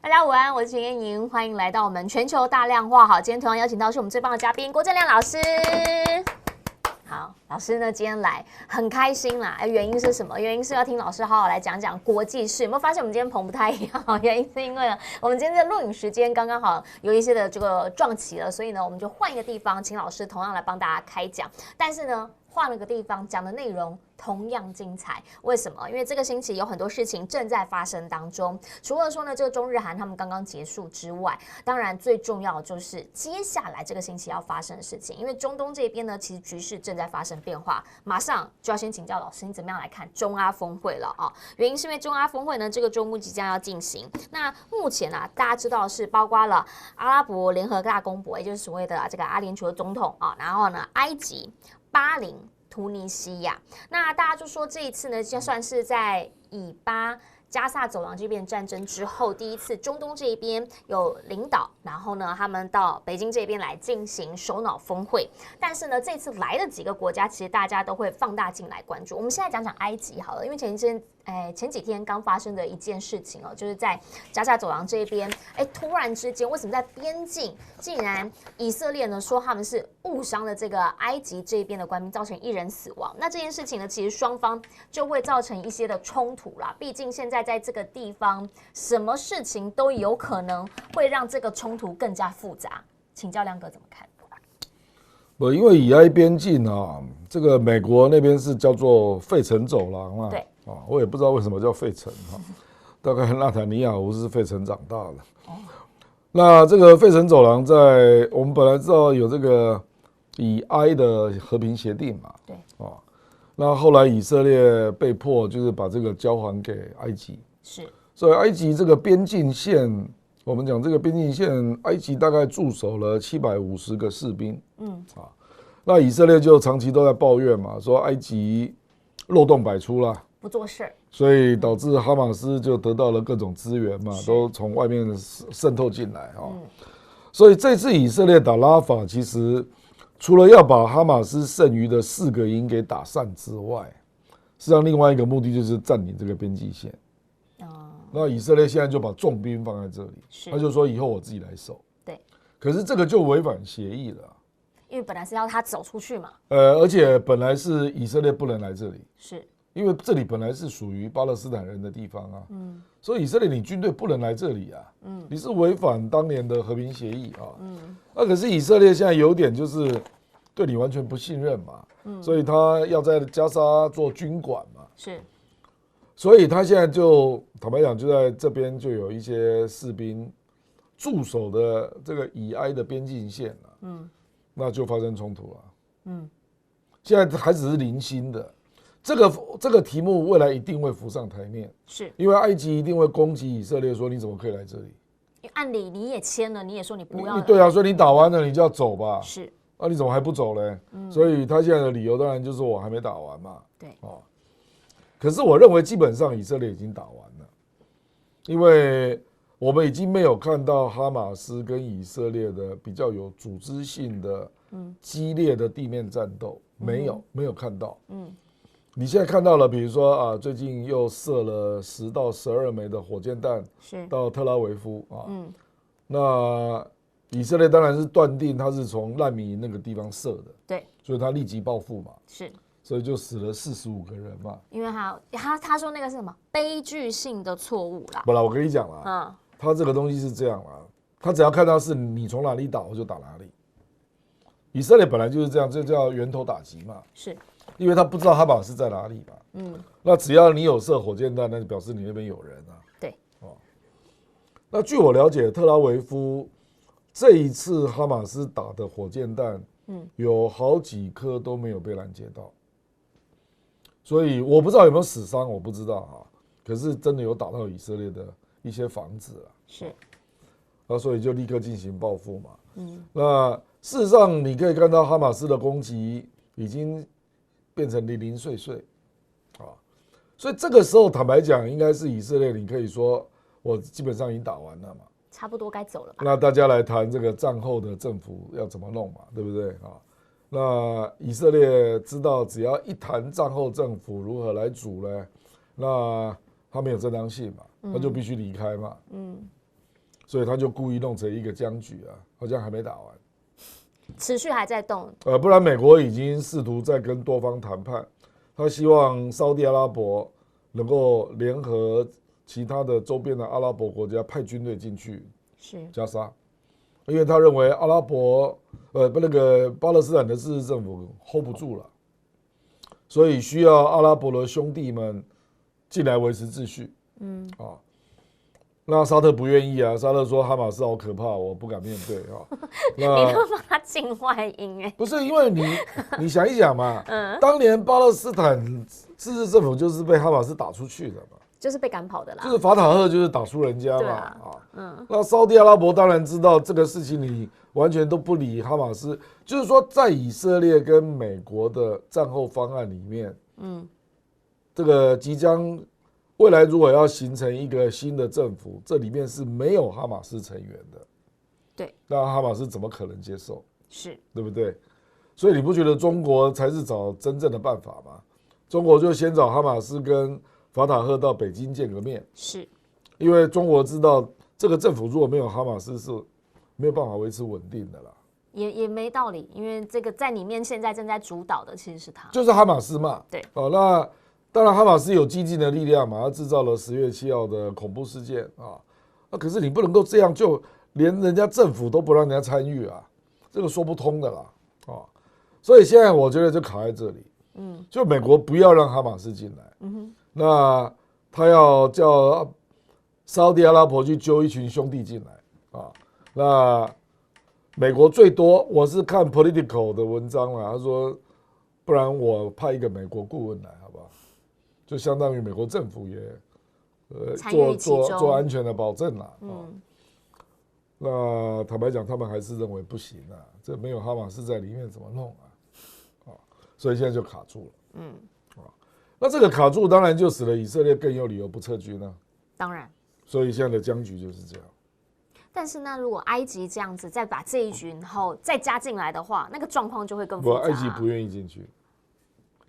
大家午安，我是陈燕莹，欢迎来到我们全球大量化。好，今天同样邀请到是我们最棒的嘉宾郭正亮老师。好，老师呢今天来很开心啦，原因是什么？原因是要听老师好好来讲讲国际事。有没有发现我们今天棚不太一样？原因是因为呢，我们今天的录影时间刚刚好有一些的这个撞齐了，所以呢，我们就换一个地方，请老师同样来帮大家开讲。但是呢，换了个地方讲的内容同样精彩，为什么？因为这个星期有很多事情正在发生当中。除了说呢，这个中日韩他们刚刚结束之外，当然最重要的就是接下来这个星期要发生的事情。因为中东这边呢，其实局势正在发生变化，马上就要先请教老师，你怎么样来看中阿峰会了啊？原因是因为中阿峰会呢，这个周末即将要进行。那目前啊，大家知道的是包括了阿拉伯联合大公国，也就是所谓的这个阿联酋的总统啊，然后呢，埃及、巴林、突尼西亚，那大家就说这一次呢，就算是在以巴加萨走廊这边战争之后，第一次中东这一边有领导，然后呢，他们到北京这边来进行首脑峰会。但是呢，这次来的几个国家，其实大家都会放大镜来关注。我们现在讲讲埃及好了，因为前几天刚发生的一件事情哦，就是在加沙走廊这边，突然之间，为什么在边境竟然以色列呢说他们是误伤了这个埃及这边的官兵，造成1人死亡？那这件事情呢，其实双方就会造成一些的冲突啦。毕竟现在在这个地方，什么事情都有可能会让这个冲突更加复杂。请教亮哥怎么看？因为以埃边境啊，这个美国那边是叫做费城走廊啊，对我也不知道为什么叫费城哈，大概纳坦尼亚胡是费城长大的。那这个费城走廊在我们本来知道有这个以埃的和平协定嘛，对那后来以色列被迫就是把这个交还给埃及，是，所以埃及这个边境线，我们讲这个边境线，埃及大概驻守了750个士兵，那以色列就长期都在抱怨嘛，说埃及漏洞百出啦，不做事，所以导致哈马斯就得到了各种资源嘛，都从外面渗透进来所以这次以色列打拉法，其实除了要把哈马斯剩余的4个营给打散之外，实际上另外一个目的就是占领这个边境线。那以色列现在就把重兵放在这里，他就说以后我自己来守。对，可是这个就违反协议了，因为本来是要他走出去嘛。而且本来是以色列不能来这里，是因为这里本来是属于巴勒斯坦人的地方啊，所以以色列你军队不能来这里啊，你是违反当年的和平协议啊，那可是以色列现在有点就是对你完全不信任嘛，所以他要在加沙做军管嘛，是。所以他现在就坦白讲，就在这边就有一些士兵驻守的这个以埃的边境线那就发生冲突了。现在还只是零星的，这个题目未来一定会浮上台面，是因为埃及一定会攻击以色列，说你怎么可以来这里？按理你也签了，你也说你不要，对啊，所以你打完了你就要走吧？是，你怎么还不走嘞？所以他现在的理由当然就是我还没打完嘛。对，可是我认为基本上以色列已经打完了，因为我们已经没有看到哈马斯跟以色列的比较有组织性的、激烈的地面战斗，没有看到。你现在看到了，比如说最近又射了10到12枚的火箭弹到特拉维夫那以色列当然是断定他是从难民营那个地方射的，对，所以他立即报复嘛，是。所以就死了45个人嘛，因为他说那个是什么悲剧性的错误啦。不啦，我跟你讲啦，他这个东西是这样啦，他只要看到是你从哪里打，我就打哪里。以色列本来就是这样，这叫源头打击嘛，是，因为他不知道哈马斯在哪里嘛，那只要你有射火箭弹，那就表示你那边有人啊。对，那据我了解，特拉维夫这一次哈马斯打的火箭弹，有好几颗都没有被拦截到。所以我不知道有没有死伤，我不知道可是真的有打到以色列的一些房子是，所以就立刻进行报复嘛。那事实上你可以看到哈马斯的攻击已经变成零零碎碎所以这个时候坦白讲，应该是以色列，你可以说我基本上已经打完了嘛，差不多该走了吧？那大家来谈这个战后的政府要怎么弄嘛，对不对那以色列知道，只要一谈战后政府如何来组呢，那他没有正当性嘛，他就必须离开嘛。所以他就故意弄成一个僵局啊，好像还没打完，持续还在动。不然美国已经试图在跟多方谈判，他希望沙地阿拉伯能够联合其他的周边的阿拉伯国家派军队进去加沙，因为他认为阿拉伯那个巴勒斯坦的自治政府 hold 不住了，所以需要阿拉伯的兄弟们进来维持秩序。那沙特不愿意啊，沙特说哈马斯好可怕，我不敢面对啊。你都帮他进外音不是因为你想一想嘛，当年巴勒斯坦自治政府就是被哈马斯打出去的嘛，就是被赶跑的啦，就是法塔赫就是打输人家嘛，那沙地阿拉伯当然知道这个事情，你完全都不理哈马斯，就是说在以色列跟美国的战后方案里面，这个即将。未来如果要形成一个新的政府，这里面是没有哈马斯成员的，对，那哈马斯怎么可能接受？是，对不对？所以你不觉得中国才是找真正的办法吗？中国就先找哈马斯跟法塔赫到北京见个面，是，因为中国知道这个政府如果没有哈马斯是没有办法维持稳定的啦。也没道理，因为这个在里面现在正在主导的其实是他，就是哈马斯嘛。对，那。当然，哈马斯有激进的力量嘛，他制造了10月7号的恐怖事件啊。可是你不能够这样，就连人家政府都不让人家参与啊，这个说不通的啦啊。所以现在我觉得就卡在这里，就美国不要让哈马斯进来，那他要叫沙特阿拉伯去揪一群兄弟进来啊。那美国最多，我是看 Political 的文章啦，他说，不然我派一个美国顾问来，好不好？就相当于美国政府也做安全的保证啦。那坦白讲，他们还是认为不行啊，这没有哈马斯在里面怎么弄啊？所以现在就卡住了。那这个卡住当然就使得以色列更有理由不撤军啊。当然。所以现在的僵局就是这样。但是呢，如果埃及这样子再把这一局然后再加进来的话，那个状况就会更复杂。埃及不愿意进去。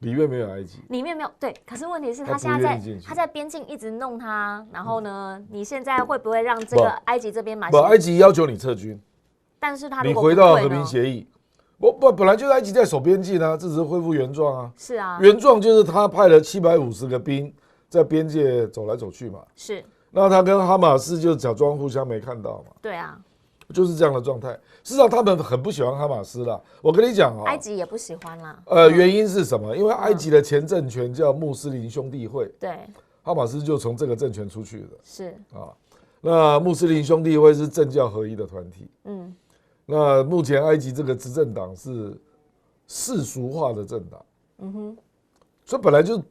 里面没有埃及，里面没有对，可是问题是他现在他在边境一直弄他，然后呢，你现在会不会让这个埃及这边马上？埃及要求你撤军，但是他你回到和平协议，本来就是埃及在守边境啊，这只是恢复原状啊。是啊，原状就是他派了750个兵在边界走来走去嘛。是，那他跟哈马斯就假装互相没看到嘛。对啊。就是这样的状态。事实上，他们很不喜欢哈马斯啦。我跟你讲埃及也不喜欢啦。原因是什么？因为埃及的前政权叫穆斯林兄弟会，对，哈马斯就从这个政权出去的。是那穆斯林兄弟会是政教合一的团体。那目前埃及这个执政党是世俗化的政党。所以本来就是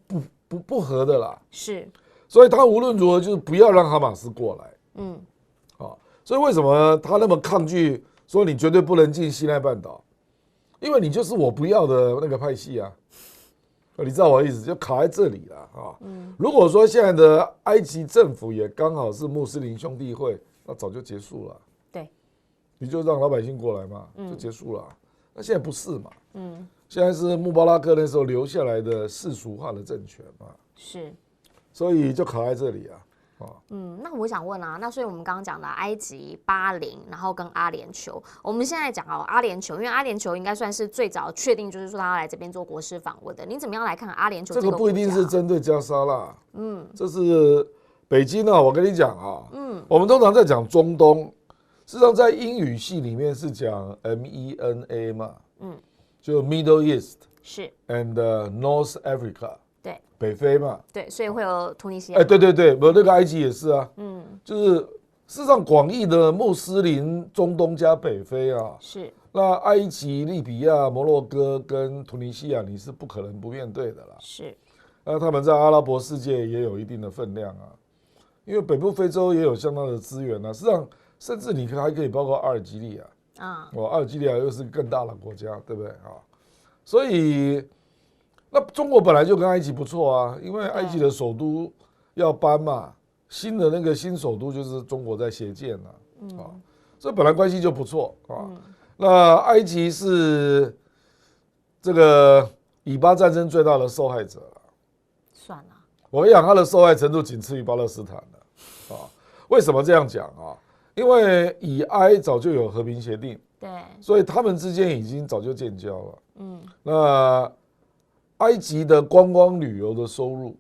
不合的啦。是。所以他无论如何就是不要让哈马斯过来。所以为什么他那么抗拒说你绝对不能进西奈半岛？因为你就是我不要的那个派系啊，你知道我的意思，就卡在这里了啊。如果说现在的埃及政府也刚好是穆斯林兄弟会，那早就结束了。对，你就让老百姓过来嘛，就结束了。那现在不是嘛？现在是穆巴拉克那时候留下来的世俗化的政权嘛。是，所以就卡在这里啊。那我想问啊，那所以我们刚刚讲的埃及、巴林，然后跟阿联酋，我们现在讲阿联酋，因为阿联酋应该算是最早确定，就是说他要来这边做国事访问的。你怎么样来看阿联酋这个国家？这个不一定是针对加沙啦，这是北京啊。我跟你讲啊，我们通常在讲中东，事实上在英语系里面是讲 MENA 嘛，就 Middle East 是 and North Africa。北非嘛，对，所以会有突尼西亚。对，我那个埃及也是啊，就是事实上广义的穆斯林中东加北非啊，是。那埃及、利比亚、摩洛哥跟突尼西亚，你是不可能不面对的啦。是。那他们在阿拉伯世界也有一定的分量啊，因为北部非洲也有相当的资源啊。实际上，甚至你还可以包括阿尔及利亚阿尔及利亚又是更大的国家，对不对啊？所以。那中国本来就跟埃及不错啊，因为埃及的首都要搬嘛，新的那个新首都就是中国在协建啊，所以本来关系就不错啊。那埃及是这个以巴战争最大的受害者了，算了，我跟你讲，他的受害程度仅次于巴勒斯坦了啊。为什么这样讲啊？因为以埃早就有和平协定，对，所以他们之间已经早就建交了。那埃及的观光旅游的收入，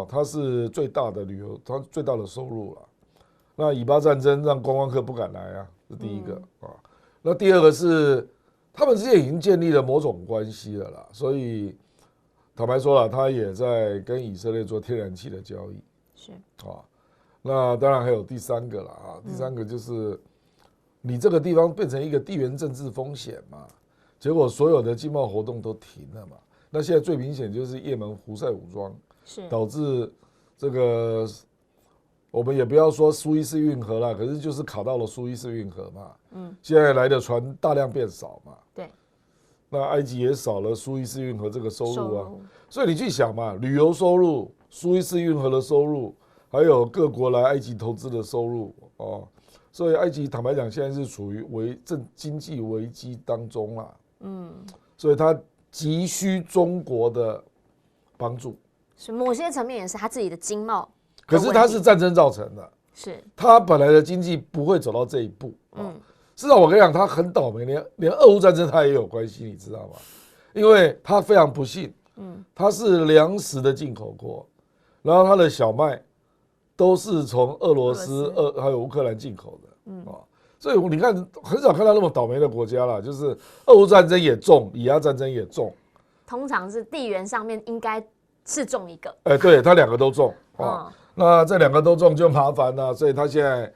它是最大的旅游，它最大的收入了。那以巴战争让观光客不敢来啊，是第一个啊。那第二个是他们之间已经建立了某种关系了啦，所以坦白说了，他也在跟以色列做天然气的交易。是啊，那当然还有第三个了啊，第三个就是你这个地方变成一个地缘政治风险嘛，结果所有的经贸活动都停了嘛。那现在最明显就是也门胡塞武装，导致这个我们也不要说苏伊士运河啦，可是就是卡到了苏伊士运河嘛。现在来的船大量变少嘛。对。那埃及也少了苏伊士运河这个收入啊，所以你去想嘛，旅游收入、苏伊士运河的收入，还有各国来埃及投资的收入哦，所以埃及坦白讲现在是处于经济危机当中啦。所以它急需中国的帮助。是某些层面也是他自己的经贸，可是它是战争造成的，是它本来的经济不会走到这一步。事实上，我跟你讲，他很倒霉，连俄乌战争他也有关系，你知道吗？因为他非常不幸，他是粮食的进口国，然后他的小麦都是从俄罗斯、还有乌克兰进口的，所以你看很少看到那么倒霉的国家啦，就是俄乌战争也中，以阿战争也中，通常是地缘上面应该是中一个，对他两个都中那这两个都中就麻烦了，所以他现在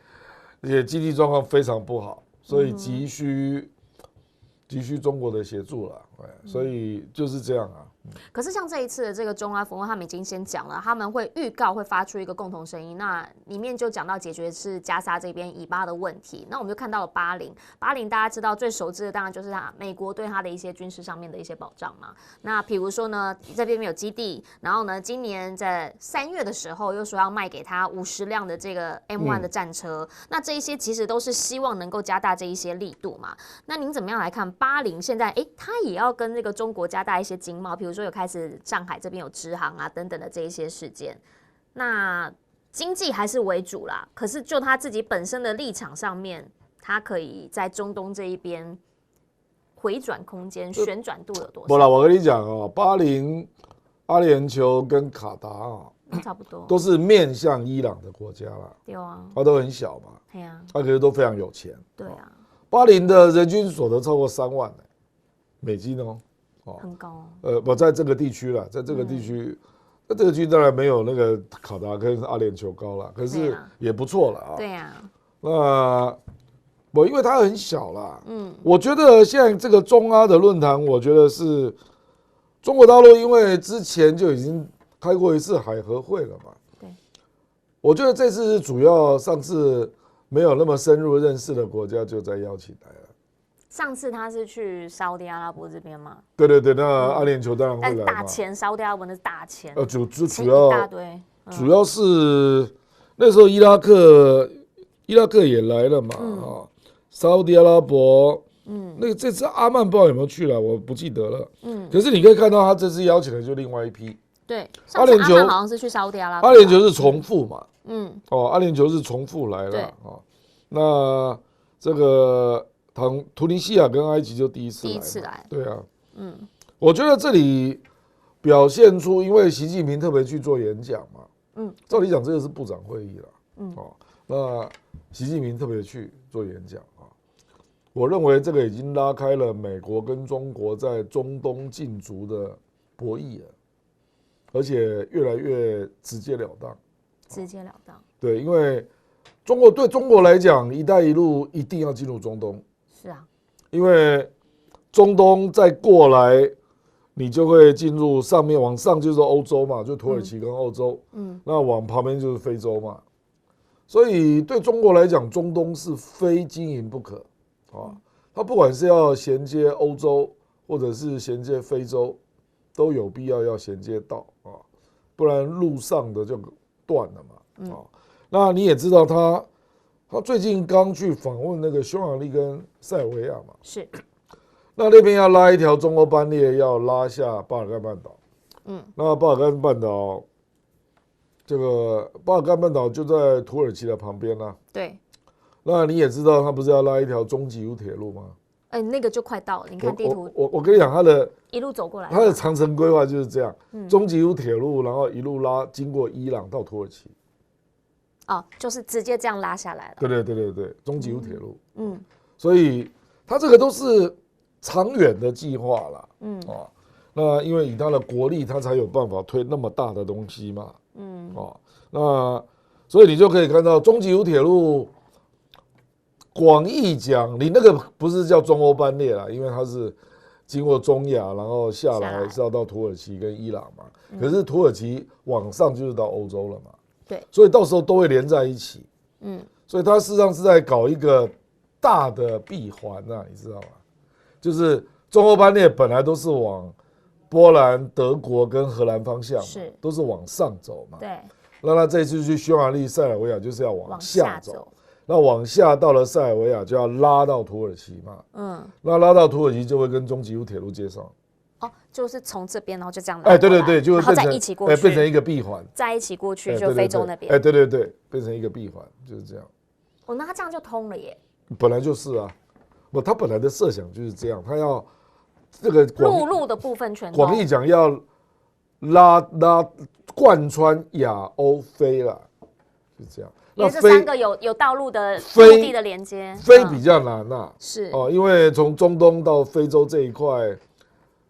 也经济状况非常不好。所以急需中国的协助了，所以就是这样啊。可是像这一次的这个中阿峰会，他们已经先讲了，他们会预告会发出一个共同声音，那里面就讲到解决是加沙这边以巴的问题。那我们就看到了巴林，大家知道最熟知的当然就是美国对他的一些军事上面的一些保障嘛。那比如说呢，这边有基地，然后呢，今年在3月的时候又说要卖给他50辆的这个 M1 的战车，那这一些其实都是希望能够加大这一些力度嘛。那您怎么样来看巴林现在他也要跟这个中国加大一些经贸，比如说有开始上海这边有直航啊等等的这一些事件，那经济还是为主啦。可是就他自己本身的立场上面，他可以在中东这一边回转空间、旋转度有多少？不啦，我跟你讲哦，巴林、阿联酋跟卡达差不多都是面向伊朗的国家啦。对啊，它都很小嘛，对啊，它可是都非常有钱。对啊，巴林的人均所得超过3万美金哦。很高我在这个地区啦，在这个地区，那这个区当然没有那个卡达跟阿联酋高啦，可是也不错了啊。对呀。那因为它很小啦，我觉得现在这个中阿的论坛，我觉得是中国大陆，因为之前就已经开过一次海合会了嘛。对。我觉得这次是主要，上次没有那么深入认识的国家就在邀请来了。上次他是去沙特阿拉伯这边吗？对，那阿联酋当然会来嘛。大钱，沙特阿拉伯那是大钱。主要一大堆，主要是那时候伊拉克也来了嘛，沙特阿拉伯，那个这次阿曼不知道有没有去了，我不记得了。可是你可以看到他这次邀请的就另外一批。对，阿联酋好像是去沙特阿拉伯。阿联酋是重复嘛？阿联酋是重复来了那这个。突尼西亚跟埃及就第一次来，对啊，我觉得这里表现出，因为习近平特别去做演讲嘛，照理讲这个是部长会议了，那习近平特别去做演讲我认为这个已经拉开了美国跟中国在中东竞逐的博弈了，而且越来越直截了当，对，因为对中国来讲，一带一路一定要进入中东。是啊，因为中东再过来，你就会进入上面往上就是欧洲嘛，就土耳其跟欧洲，那往旁边就是非洲嘛，所以对中国来讲，中东是非经营不可它不管是要衔接欧洲或者是衔接非洲，都有必要衔接到不然路上的就断了嘛那你也知道他最近刚去访问那个匈牙利跟塞尔维亚嘛，是，那边要拉一条中欧班列，要拉下巴尔干半岛，那巴尔干半岛，这个巴尔干半岛就在土耳其的旁边啦，对，那你也知道，他不是要拉一条中极 U 铁路吗？那个就快到了，你看地图。我跟你讲，他的一路走过来，他的长程规划就是这样，中极 U 铁路，然后一路拉经过伊朗到土耳其。就是直接这样拉下来了。对，中极 U 铁路。所以他这个都是长远的计划啦。那因为以他的国力，他才有办法推那么大的东西嘛。那所以你就可以看到中极 U 铁路。广义讲，你那个不是叫中欧班列啦，因为它是经过中亚，然后下来是要到土耳其跟伊朗嘛。可是土耳其往上就是到欧洲了嘛。对，所以到时候都会连在一起。所以它事实上是在搞一个大的闭环啊，你知道吗？就是中欧班列本来都是往波兰、德国跟荷兰方向，都是往上走嘛。对，那他这次去匈牙利、塞尔维亚就是要往下走。那往下到了塞尔维亚就要拉到土耳其嘛，那拉到土耳其就会跟中极 U 铁路接上，就是从这边然后就这样拉，对，就会变成一起过去，变成一个闭环，再一起过去就非洲那边，对，变成一个闭环就是这样。那它这样就通了耶。本来就是啊，他本来的设想就是这样，他要这个陆路的部分全广义讲要拉贯穿亚欧非啦，就这样。因为这3个有道路的陆地的连接，非比较难呐，是因为从中东到非洲这一块，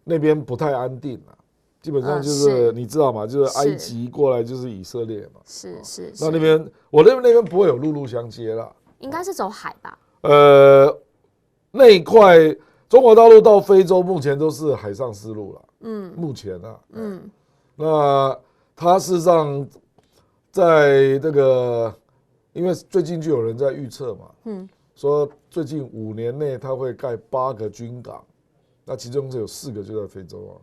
那边不太安定啊，基本上就是你知道嘛，就是埃及过来就是以色列嘛，是。那边我那边不会有陆路相接啦，应该是走海吧？那一块中国大陆到非洲目前都是海上丝路了，目前啊，那它事实上在这个。因为最近就有人在预测嘛，说最近5年内他会盖8个军港，那其中有4个就在非洲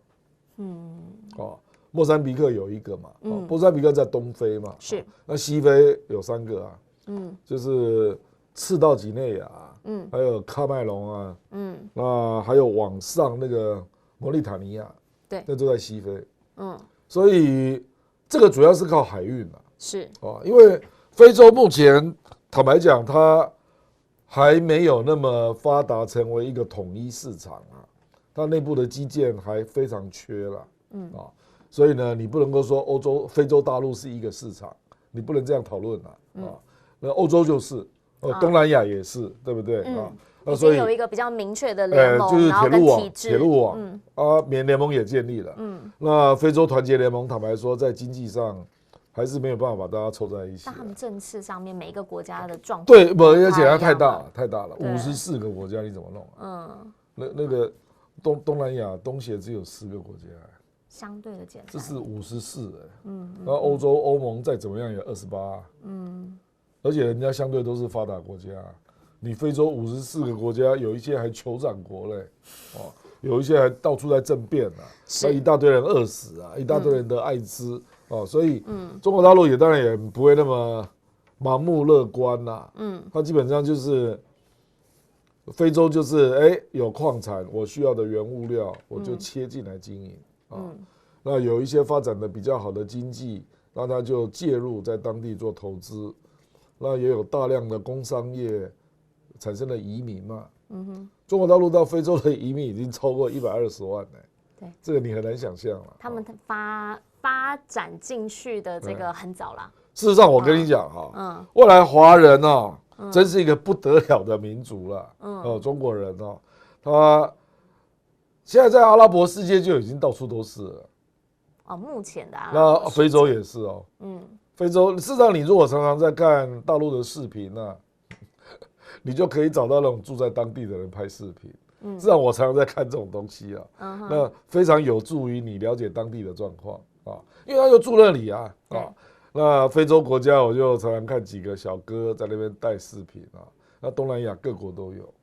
啊，莫桑比克有1个嘛，莫桑比克在东非嘛，是，那西非有3个啊，就是赤道几内亚，还有喀麦隆啊，那还有往上那个摩利塔尼亚，对，那都在西非，所以这个主要是靠海运啊，是因为。非洲目前坦白讲，它还没有那么发达，成为一个统一市场啊。它内部的基建还非常缺了，所以呢，你不能够说非洲大陆是一个市场，你不能这样讨论啊。那欧洲就是，东南亚也是，对不对啊？那所以有一个比较明确的联盟，就是铁路网缅联盟也建立了。那非洲团结联盟，坦白说，在经济上。还是没有办法把大家凑在一起。但他们政治上面每一个国家的状况对，而且它太大了，54个国家你怎么弄？那个东南亚东协只有10个国家，相对的简单。这是54然后欧盟再怎么样也28，而且人家相对都是发达国家，你非洲54个国家有一些还酋长国嘞，有一些还到处在政变啊，那一大堆人饿死啊，一大堆人得艾滋。所以中国大陆也当然也不会那么盲目乐观啦。它基本上就是非洲就是有矿产，我需要的原物料我就切进来经营那有一些发展的比较好的经济，那它就介入在当地做投资。那也有大量的工商业产生了移民嘛。中国大陆到非洲的移民已经超过120万了。对，这个你很难想象了。他们发展进去的这个很早啦。事实上，我跟你讲未来华人真是一个不得了的民族了。中国人他现在在阿拉伯世界就已经到处都是了。目前的那非洲也是非洲事实上，你如果常常在看大陆的视频你就可以找到那种住在当地的人拍视频。事实上，我常常在看这种东西那非常有助于你了解当地的状况因为他就住那里那非洲国家我就常常看几个小哥在那边带视频那东南亚各国都有。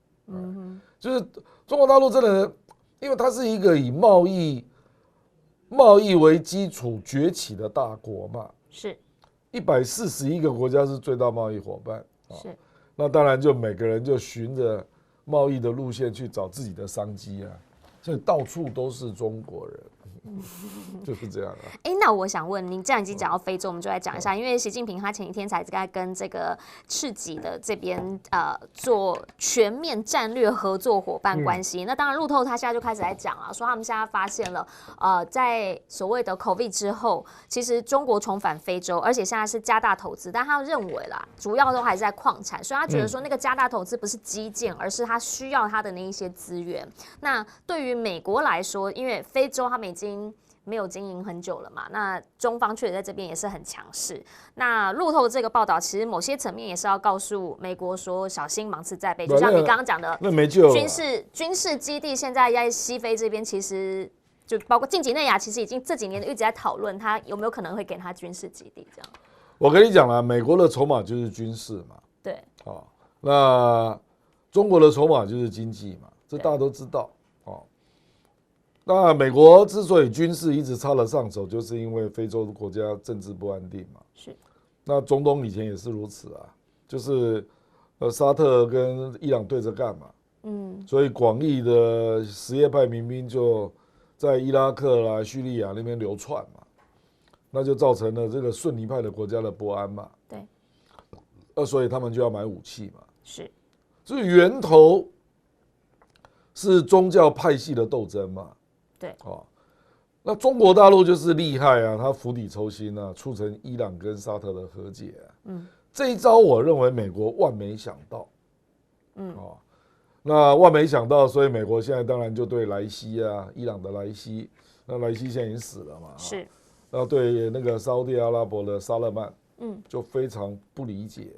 就是中国大陆真的，因为它是一个以贸易为基础崛起的大国嘛，是141个国家是最大贸易伙伴是。那当然就每个人就循着贸易的路线去找自己的商机所以到处都是中国人就是这样啊。那我想问您，既然已经讲到非洲，我们就来讲一下，因为习近平他前几天才在跟这个赤吉的这边做全面战略合作伙伴关系。那当然，路透他现在就开始在讲了，说他们现在发现了，在所谓的 COVID 之后，其实中国重返非洲，而且现在是加大投资，但他认为啦，主要都还是在矿产，所以他觉得说那个加大投资不是基建，而是他需要他的那一些资源。那对于美国来说，因为非洲他们已经没有经营很久了嘛，那中方确实在这边也是很强势。那路透这个报道，其实某些层面也是要告诉美国说，小心芒刺在背。就像你刚刚讲的，那没救了。军事基地现在在西非这边，其实就包括近几内亚，其实已经这几年一直在讨论，他有没有可能会给他军事基地这样。我跟你讲了，美国的筹码就是军事嘛，对，那中国的筹码就是经济嘛，这大家都知道。那美国之所以军事一直插了上手，就是因为非洲国家政治不安定嘛。是。那中东以前也是如此啊，就是沙特跟伊朗对着干嘛。所以广义的什叶派民兵就在伊拉克啦、叙利亚那边流窜嘛，那就造成了这个逊尼派的国家的不安嘛。对。所以他们就要买武器嘛。是。所以源头是宗教派系的斗争嘛。对，那中国大陆就是厉害啊，他釜底抽薪啊，促成伊朗跟沙特的和解啊。这一招我认为美国万没想到。那万没想到，所以美国现在当然就对莱西啊，伊朗的莱西，那莱西现在已经死了嘛。是。然后对那个沙特阿拉伯的沙勒曼，就非常不理解。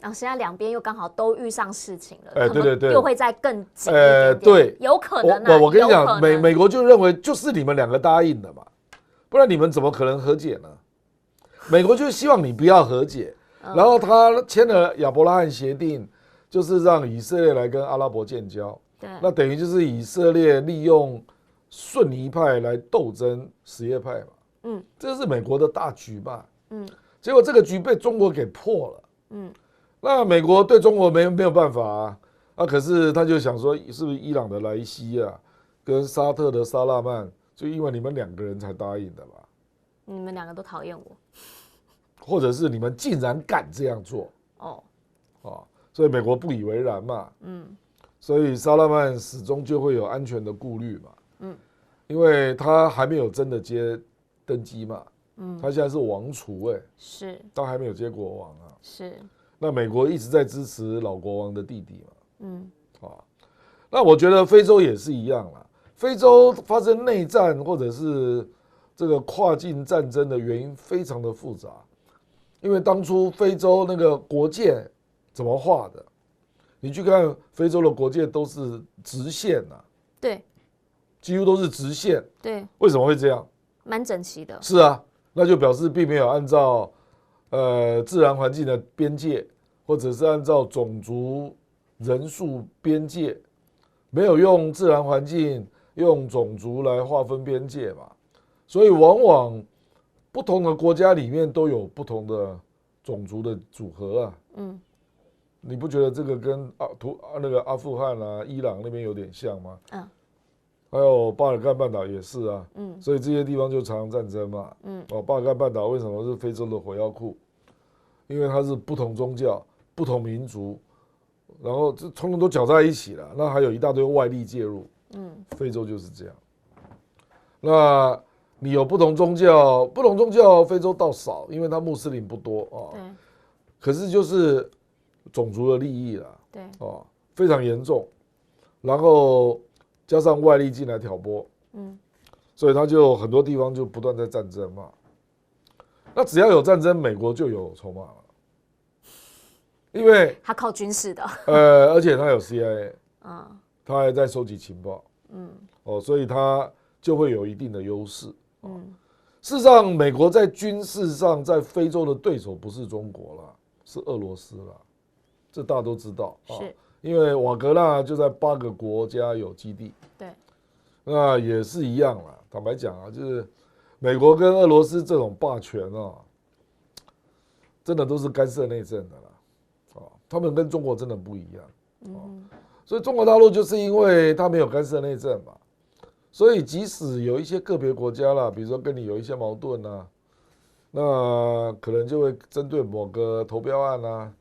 然后现在两边又刚好都遇上事情了，对，又会再更紧一点点，对，有可能啊。我跟你讲，美国就认为就是你们两个答应的嘛，不然你们怎么可能和解呢？美国就希望你不要和解，然后他签了亚伯拉罕协定，就是让以色列来跟阿拉伯建交，那等于就是以色列利用逊尼派来斗争什叶派嘛，这是美国的大局嘛，结果这个局被中国给破了，那美国对中国没有办法啊，可是他就想说，是不是伊朗的莱西啊，跟沙特的沙拉曼，就因为你们两个人才答应的吧？你们两个都讨厌我，或者是你们竟然敢这样做？所以美国不以为然嘛，所以沙拉曼始终就会有安全的顾虑嘛，因为他还没有真的登基嘛，他现在是王储是，他还没有接国王啊，是。那美国一直在支持老国王的弟弟嘛，那我觉得非洲也是一样啦。非洲发生内战或者是这个跨境战争的原因非常的复杂，因为当初非洲那个国界怎么画的？你去看非洲的国界都是直线啊，对，几乎都是直线，对，为什么会这样？蛮整齐的。是啊，那就表示并没有按照自然环境的边界，或者是按照种族人数边界，没有用自然环境、用种族来划分边界嘛，所以往往不同的国家里面都有不同的种族的组合啊。你不觉得这个跟那个阿富汗啊、伊朗那边有点像吗？还有巴尔干半岛也是啊，所以这些地方就常常战争嘛。巴尔干半岛为什么是非洲的火药库？因为它是不同宗教、不同民族，然后这通通都搅在一起了。那还有一大堆外力介入，非洲就是这样。那你有不同宗教，非洲倒少，因为它穆斯林不多啊。可是就是种族的利益啦，非常严重。然后加上外力进来挑拨，所以他就很多地方就不断在战争嘛。那只要有战争，美国就有筹码了，因为他靠军事的，而且他有 CIA，他还在收集情报，所以他就会有一定的优势。事实上，美国在军事上在非洲的对手不是中国啦，是俄罗斯啦，这大家都知道。是。因为瓦格纳就在8个国家有基地，对，那也是一样啦。坦白讲啊，就是美国跟俄罗斯这种霸权啊，真的都是干涉内政的啦。他们跟中国真的不一样。所以中国大陆就是因为他没有干涉内政嘛，所以即使有一些个别国家啦，比如说跟你有一些矛盾啊，那可能就会针对某个投标案啊、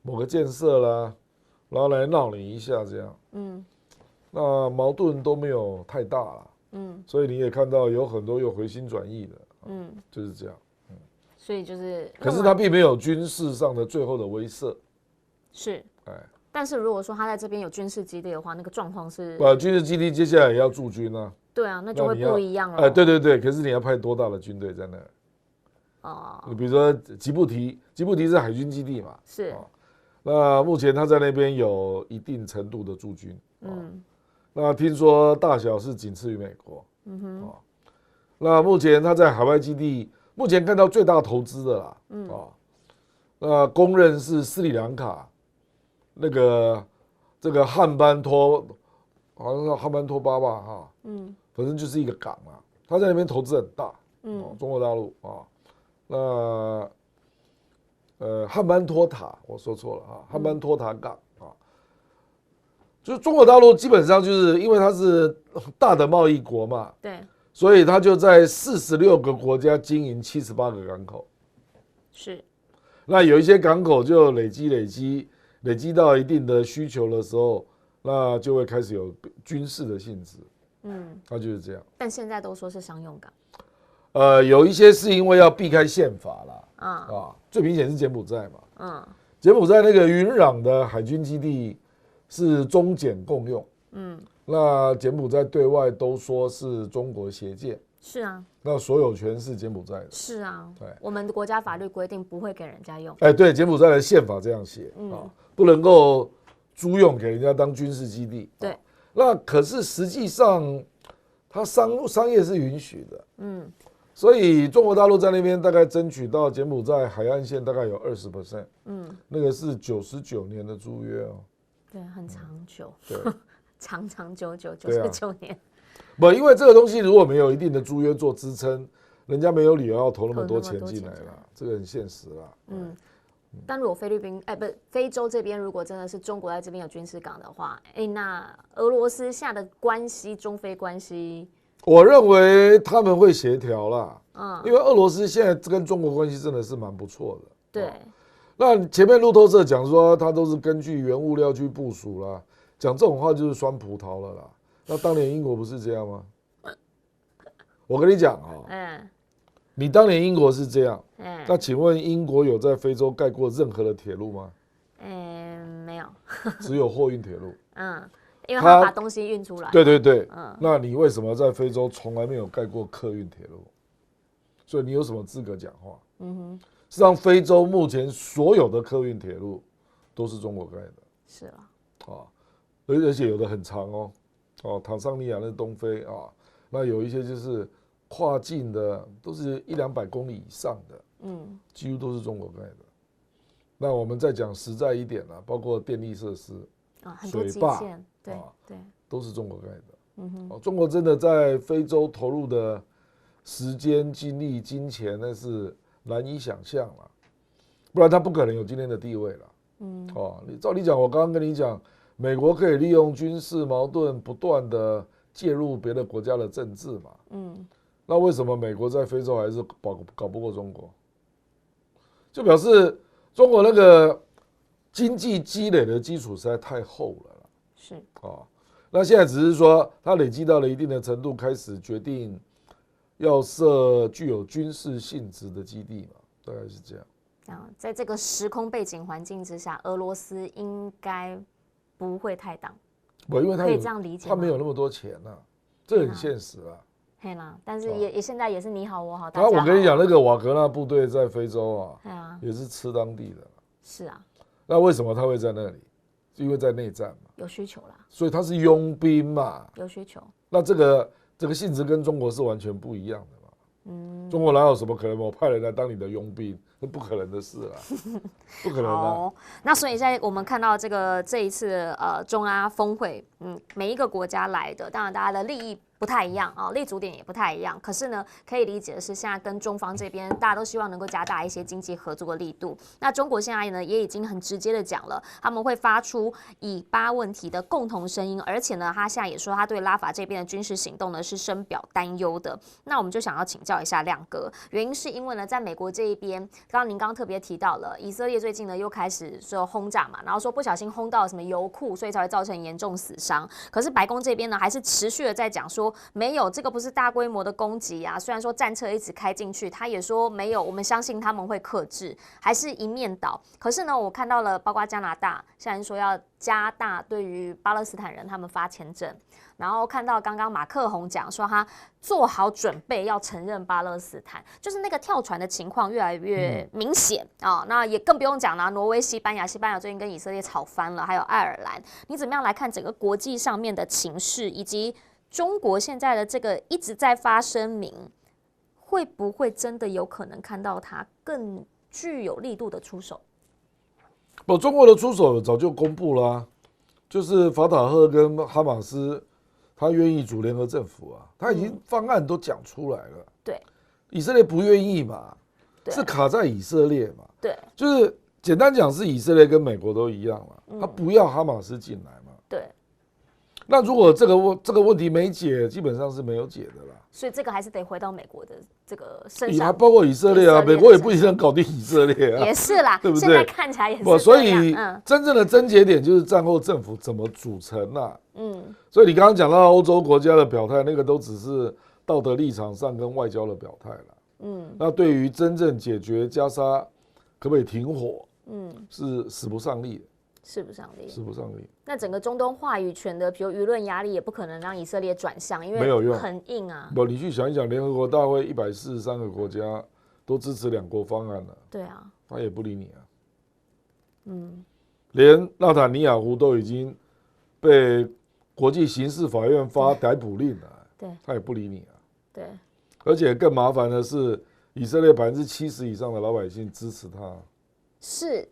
某个建设啦，然后来闹你一下这样。那矛盾都没有太大啦。所以你也看到有很多又回心转意的。就是这样。所以就是，可是它并没有军事上的最后的威慑。是。但是如果说他在这边有军事基地的话，那个状况是，军事基地接下来也要驻军啊。对啊，那就会不一样了。对对对，可是你要派多大的军队在那？你比如说吉布提是海军基地嘛，是。那目前他在那边有一定程度的驻军。那听说大小是仅次于美国。那目前他在海外基地，目前看到最大投资的啦。那公认是斯里兰卡。这个汉班托，好像是汉班托巴吧，哈，反正就是一个港啊，他在那边投资很大，中国大陆啊，那汉班托塔，我说错了啊，汉班托塔港啊，就是中国大陆基本上就是因为它是大的贸易国嘛，对，所以它就在46个国家经营78个港口，是，那有一些港口就累积到一定的需求的时候，那就会开始有军事的性质。它就是这样。但现在都说是商用港。有一些是因为要避开宪法啦。最明显是柬埔寨嘛。柬埔寨那个云壤的海军基地是中柬共用。那柬埔寨对外都说是中国协建。是啊。那所有权是柬埔寨的。是啊。对。我们的国家法律规定不会给人家用。对，柬埔寨的宪法这样写。不能够租用给人家当军事基地。对。那可是实际上，它商业是允许的。所以中国大陆在那边大概争取到柬埔寨海岸线大概有20%。那个是99年的租约哦。对，很长久。对。长久99年。不，因为这个东西如果没有一定的租约做支撑，人家没有理由要投那么多钱进来啦，这个很现实啦。但如果非洲这边如果真的是中国在这边有军事港的话，那俄罗斯下的关系，中非关系，我认为他们会协调啦。因为俄罗斯现在跟中国关系真的是蛮不错的。对。那前面路透社讲说他都是根据原物料去部署啦，讲这种话就是酸葡萄了啦。那当年英国不是这样吗？我跟你讲你当年英国是这样，那请问英国有在非洲盖过任何的铁路吗？没有，只有货运铁路。因为他把东西运出来。对对对，那你为什么在非洲从来没有盖过客运铁路？所以你有什么资格讲话？事实上，非洲目前所有的客运铁路都是中国盖的。是啊。而且有的很长坦桑尼亚那东非那有一些就是跨境的，都是100-200公里以上的，几乎都是中国盖的。那我们再讲实在一点包括电力设施水坝对，都是中国盖的。中国真的在非洲投入的时间、精力、金钱，那是难以想象了，不然他不可能有今天的地位了。照理讲，我刚刚跟你讲，美国可以利用军事矛盾不断的介入别的国家的政治嘛。那为什么美国在非洲还是搞不过中国？就表示中国那个经济积累的基础实在太厚了啦。是那现在只是说它累积到了一定的程度，开始决定要设具有军事性质的基地嘛，大概是这样。在这个时空背景环境之下，俄罗斯应该不会太挡。因为可以这样理解，他没有那么多钱这很现实啊。但是也现在也是你好我好。我跟你讲，那个瓦格纳部队在非洲也是吃当地的。是啊。那为什么他会在那里？因为在内战嘛，有需求啦。所以他是佣兵嘛，有需求。那这个性质跟中国是完全不一样的嘛。中国哪有什么可能我派人来当你的佣兵？那不可能的事啦，不可能的。那所以现在我们看到这一次中阿峰会，每一个国家来的，当然大家的利益不太一样啊，立足点也不太一样。可是呢，可以理解的是，现在跟中方这边大家都希望能够加大一些经济合作的力度。那中国现在呢，也已经很直接的讲了，他们会发出以巴问题的共同声音，而且呢，他现在也说他对拉法这边的军事行动呢是深表担忧的。那我们就想要请教一下亮哥，原因是因为呢，在美国这一边，您刚刚特别提到了，以色列最近呢又开始说轰炸嘛，然后说不小心轰到什么油库，所以才会造成严重死伤。可是白宫这边呢，还是持续的在讲说，没有，这个不是大规模的攻击啊。虽然说战车一直开进去，他也说没有，我们相信他们会克制，还是一面倒。可是呢，我看到了，包括加拿大现在说要加大对于巴勒斯坦人他们发签证，然后看到刚刚马克宏讲说他做好准备要承认巴勒斯坦，就是那个跳船的情况越来越明显啊。那也更不用讲了，挪威、西班牙最近跟以色列吵翻了，还有爱尔兰，你怎么样来看整个国际上面的情势，以及中国现在的这个一直在发声明，会不会真的有可能看到它更具有力度的出手？中国的出手早就公布了啊，就是法塔赫跟哈马斯，他愿意组联合政府啊，他已经方案都讲出来了。对，以色列不愿意嘛，是卡在以色列嘛。对，就是简单讲，是以色列跟美国都一样嘛，他不要哈马斯进来嘛。对。那如果这个问题没解，基本上是没有解的啦。所以这个还是得回到美国的这个身上，还包括以色列啊，美国也不一定能搞定以色列啊，也是啦，对不对？现在看起来也是这样。所以真正的症结点就是战后政府怎么组成啊。所以你刚刚讲到欧洲国家的表态，那个都只是道德立场上跟外交的表态了。那对于真正解决加沙可不可以停火，是使不上力的。使不上力。那整个中东话语权的，比如舆论压力，也不可能让以色列转向，因为没有用，很硬啊。不，你去想一想，联合国大会143个国家都支持2国方案了，对啊，他也不理你啊。连纳坦尼亚胡都已经被国际刑事法院发逮捕令了，对，他也不理你啊。对，而且更麻烦的是，以色列70%以上的老百姓支持他。是。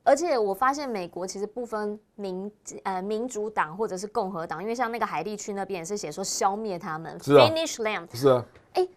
而且我发现美国其实不分民主党或者是共和党，因为像那个海地区那边也是写说消灭他们 ，finish them。是啊，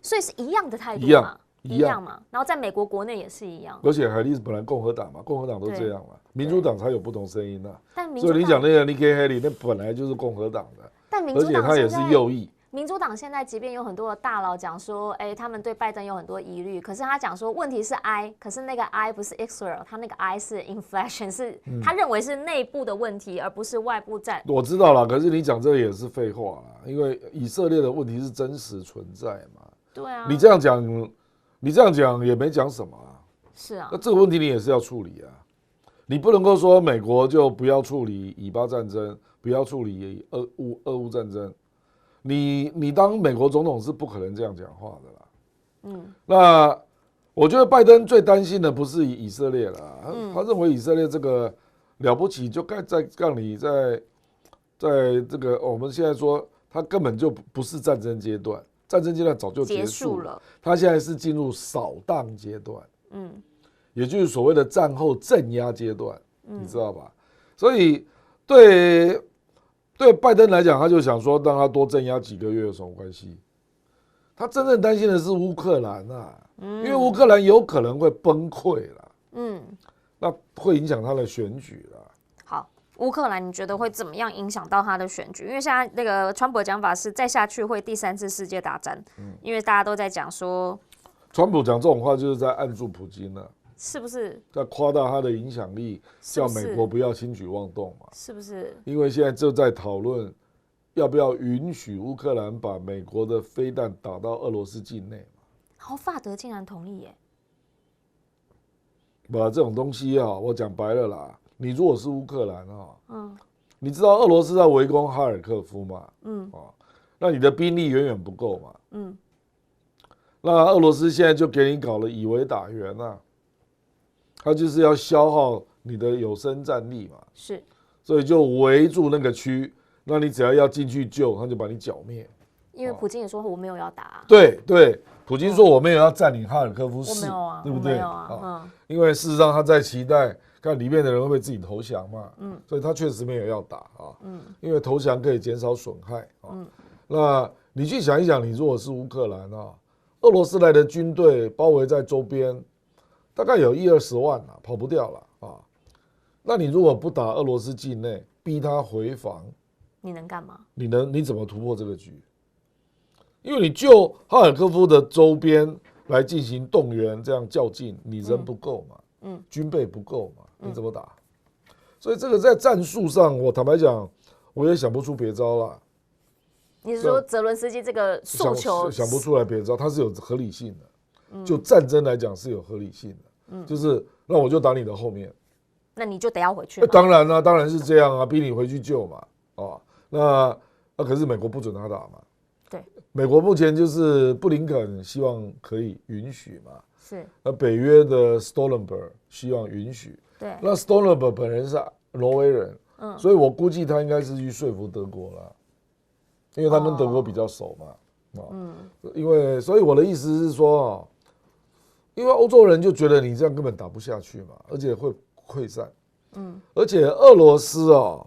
所以是一样的态度嘛，一样嘛。然后在美国国内也是一样。而且海地是本来共和党嘛，共和党都这样嘛，民主党才有不同声音啊。所以你讲那个 Nikki Haley， 那本来就是共和党的，但民主党而且他也是右翼。民主党现在即便有很多的大佬讲说，他们对拜登有很多疑虑，可是他讲说问题是 I， 可是那个 I 不是 Israel， 他那个 I 是 inflation， 是他认为是内部的问题，而不是外部战。我知道了，可是你讲这个也是废话啦，因为以色列的问题是真实存在嘛。对啊。你这样讲也没讲什么啊。是啊。那这个问题你也是要处理啊，你不能够说美国就不要处理以巴战争，不要处理俄乌战争。你当美国总统是不可能这样讲话的啦。那我觉得拜登最担心的不是以色列啦，他认为以色列这个了不起，就该在让你在这个我们现在说，他根本就不是战争阶段，战争阶段早就结束了，他现在是进入扫荡阶段，也就是所谓的战后镇压阶段，你知道吧？所以对拜登来讲，他就想说让他多镇压几个月有什么关系？他真正担心的是乌克兰啊，因为乌克兰有可能会崩溃了，那会影响他的选举了。好，乌克兰你觉得会怎么样影响到他的选举？因为现在那个川普的讲法是再下去会第3次世界大战，因为大家都在讲说，川普讲这种话就是在按住普京了。是不是在夸大他的影响力，叫美国不要轻举妄动嘛？是不是？因为现在就在讨论要不要允许乌克兰把美国的飞弹打到俄罗斯境内嘛？好，法德竟然同意耶！把这种东西啊，我讲白了啦，你如果是乌克兰啊，你知道俄罗斯在围攻哈尔科夫嘛？那你的兵力远远不够嘛？那俄罗斯现在就给你搞了以为打援啊。他就是要消耗你的有生战力嘛，是，所以就围住那个区，那你只要进去救，他就把你剿灭。因为普京也说我没有要打，对，普京说我没有要占领哈尔科夫市，对不对？没有啊，因为事实上他在期待看里面的人会不会自己投降嘛，所以他确实没有要打啊，因为投降可以减少损害啊。那你去想一想，你如果是乌克兰啊，俄罗斯来的军队包围在周边，大概有10-20万啊，跑不掉了啊。那你如果不打俄罗斯境内，逼他回防，你能干嘛？你怎么突破这个局？因为你就哈尔科夫的周边来进行动员，这样较劲，你人不够嘛，军备不够嘛，你怎么打？所以这个在战术上，我坦白讲，我也想不出别招啦。你是说泽伦斯基这个诉求想不出来别招，它是有合理性的。就战争来讲是有合理性的，就是那我就打你的后面，那你就得要回去。当然啦，当然是这样啊，逼你回去救嘛。哦，那可是美国不准他打嘛。对，美国目前就是布林肯希望可以允许嘛。是。北约的 Stoltenberg 希望允许。对。那 Stoltenberg 本人是挪威人，所以我估计他应该是去说服德国了，因为他跟德国比较熟嘛。所以我的意思是说，因为欧洲人就觉得你这样根本打不下去嘛，而且会溃散。而且俄罗斯啊，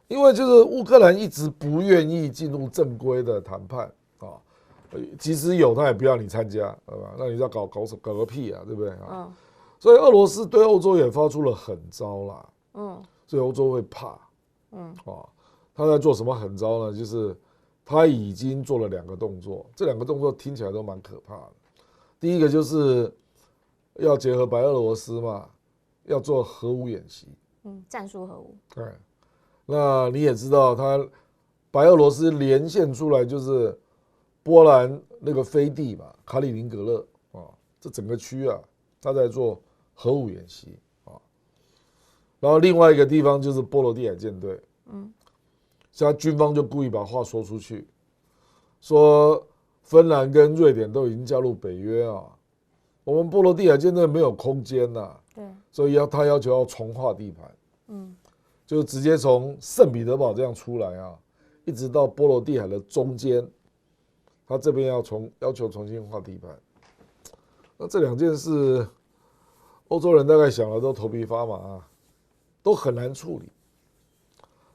因为就是乌克兰一直不愿意进入正规的谈判啊，即使有他也不要你参加，对吧？那你要搞个屁啊，对不对啊？所以俄罗斯对欧洲也发出了狠招啦。所以欧洲会怕。他在做什么狠招呢？就是他已经做了2个动作，这2个动作听起来都蛮可怕的。第一个就是要结合白俄罗斯嘛，要做核武演习。战术核武。对，那你也知道，他白俄罗斯连线出来就是波兰那个飞地嘛，卡里宁格勒啊，这整个区啊，他在做核武演习啊。然后另外一个地方就是波罗的海舰队。现在军方就故意把话说出去，说芬兰跟瑞典都已经加入北约啊，我们波罗的海舰队没有空间呐，对，所以他要求要重划地盘，就直接从圣彼得堡这样出来啊，一直到波罗的海的中间，他这边要求重新划地盘。那这2件事，欧洲人大概想了都头皮发麻啊，都很难处理。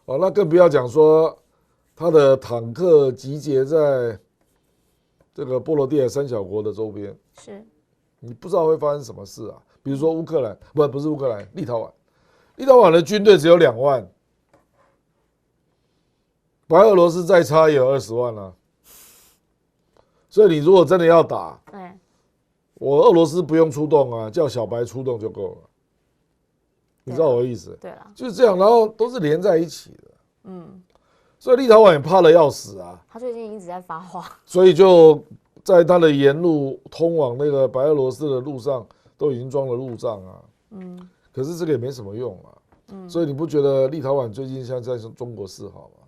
那更不要讲说他的坦克集结在这个波罗的海3小国的周边，是你不知道会发生什么事啊。比如说乌克兰，不是乌克兰，立陶宛的军队只有2万，白俄罗斯再差也有20万啊。所以你如果真的要打，我俄罗斯不用出动啊，叫小白出动就够了。你知道我的意思？对了，就是这样，然后都是连在一起的。所以立陶宛也怕得要死啊。他最近一直在发话，所以就在他的沿路通往那个白俄罗斯的路上，都已经装了路障啊。可是这个也没什么用啊。所以你不觉得立陶宛最近像在中国示好吗？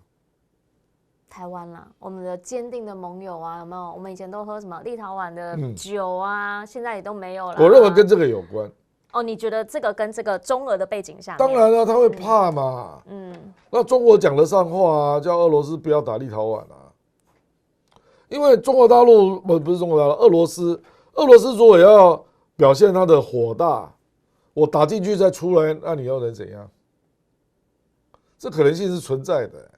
台湾啦，我们的坚定的盟友啊，有没有？我们以前都喝什么立陶宛的酒啊，现在也都没有了。我认为跟这个有关。你觉得这个跟这个中俄的背景下，当然了，他会怕嘛。那中国讲得上话啊，叫俄罗斯不要打立陶宛啊。因为中国大陆不是中国大陆，俄罗斯如果要表现他的火大，我打进去再出来，那你要能怎样？这可能性是存在的。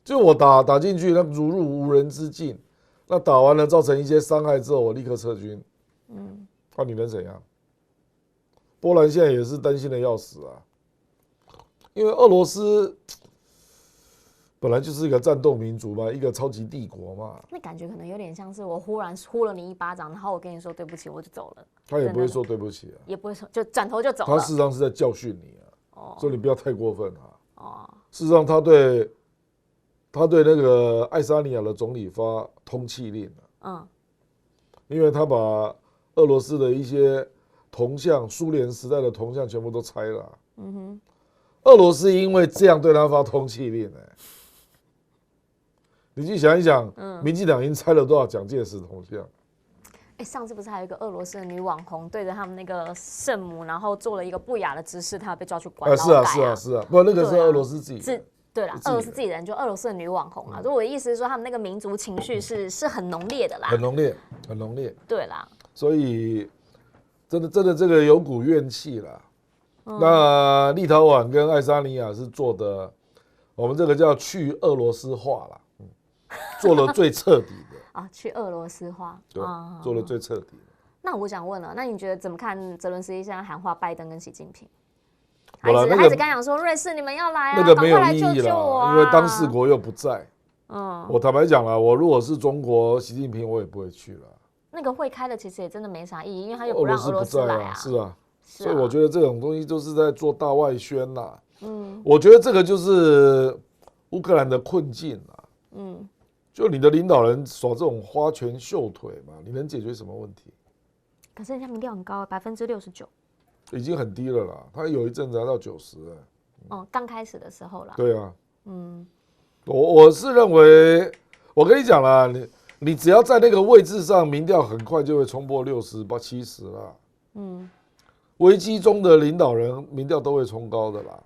就我打进去，那如入无人之境，那打完了造成一些伤害之后，我立刻撤军。那你能怎样？波兰现在也是担心的要死啊，因为俄罗斯本来就是一个战斗民族嘛，一个超级帝国嘛。那感觉可能有点像是我忽然呼了你一巴掌，然后我跟你说对不起，我就走了。他也不会说对不起啊，也不会说就转头就走了。他事实上是在教训你啊，所以你不要太过分啊。事实上他对那个爱沙尼亚的总理发通缉令了，因为他把俄罗斯的一些铜像，苏联时代的铜像全部都拆了。俄罗斯因为这样对他发通缉令，你去想一想，民进党已经拆了多少蒋介石铜像？上次不是还有一个俄罗斯的女网红对着他们那个圣母，然后做了一个不雅的姿势，她被抓去关。是啊，不，那个是俄罗斯自己。对啦，俄罗斯自己人就俄罗斯的女网红啊。所以我的意思是说，他们那个民族情绪是很浓烈的啦，很浓烈。对啦，所以真的这个有股怨气啦。那立陶宛跟爱沙尼亚是做的，我们这个叫去俄罗斯化啦。做了最彻底的啊，去俄罗斯化，对，做了最彻底的。那我想问了，那你觉得怎么看泽伦斯基现在喊话拜登跟习近平？他一直跟他讲说，瑞士你们要来啊，那个没有意义了，因为当事国又不在。我坦白讲了，我如果是中国习近平，我也不会去了。那个会开的其实也真的没啥意义，因为他又不让俄罗斯来啊。是啊，所以我觉得这种东西就是在做大外宣啦。我觉得这个就是乌克兰的困境啦。就你的领导人耍这种花拳绣腿嘛，你能解决什么问题？可是人家民调很高，69%，已经很低了啦。他有一阵子还到90了。刚开始的时候啦。对啊。我是认为，我跟你讲啦，你只要在那个位置上，民调很快就会冲破60%、70%啦。危机中的领导人民调都会冲高的啦，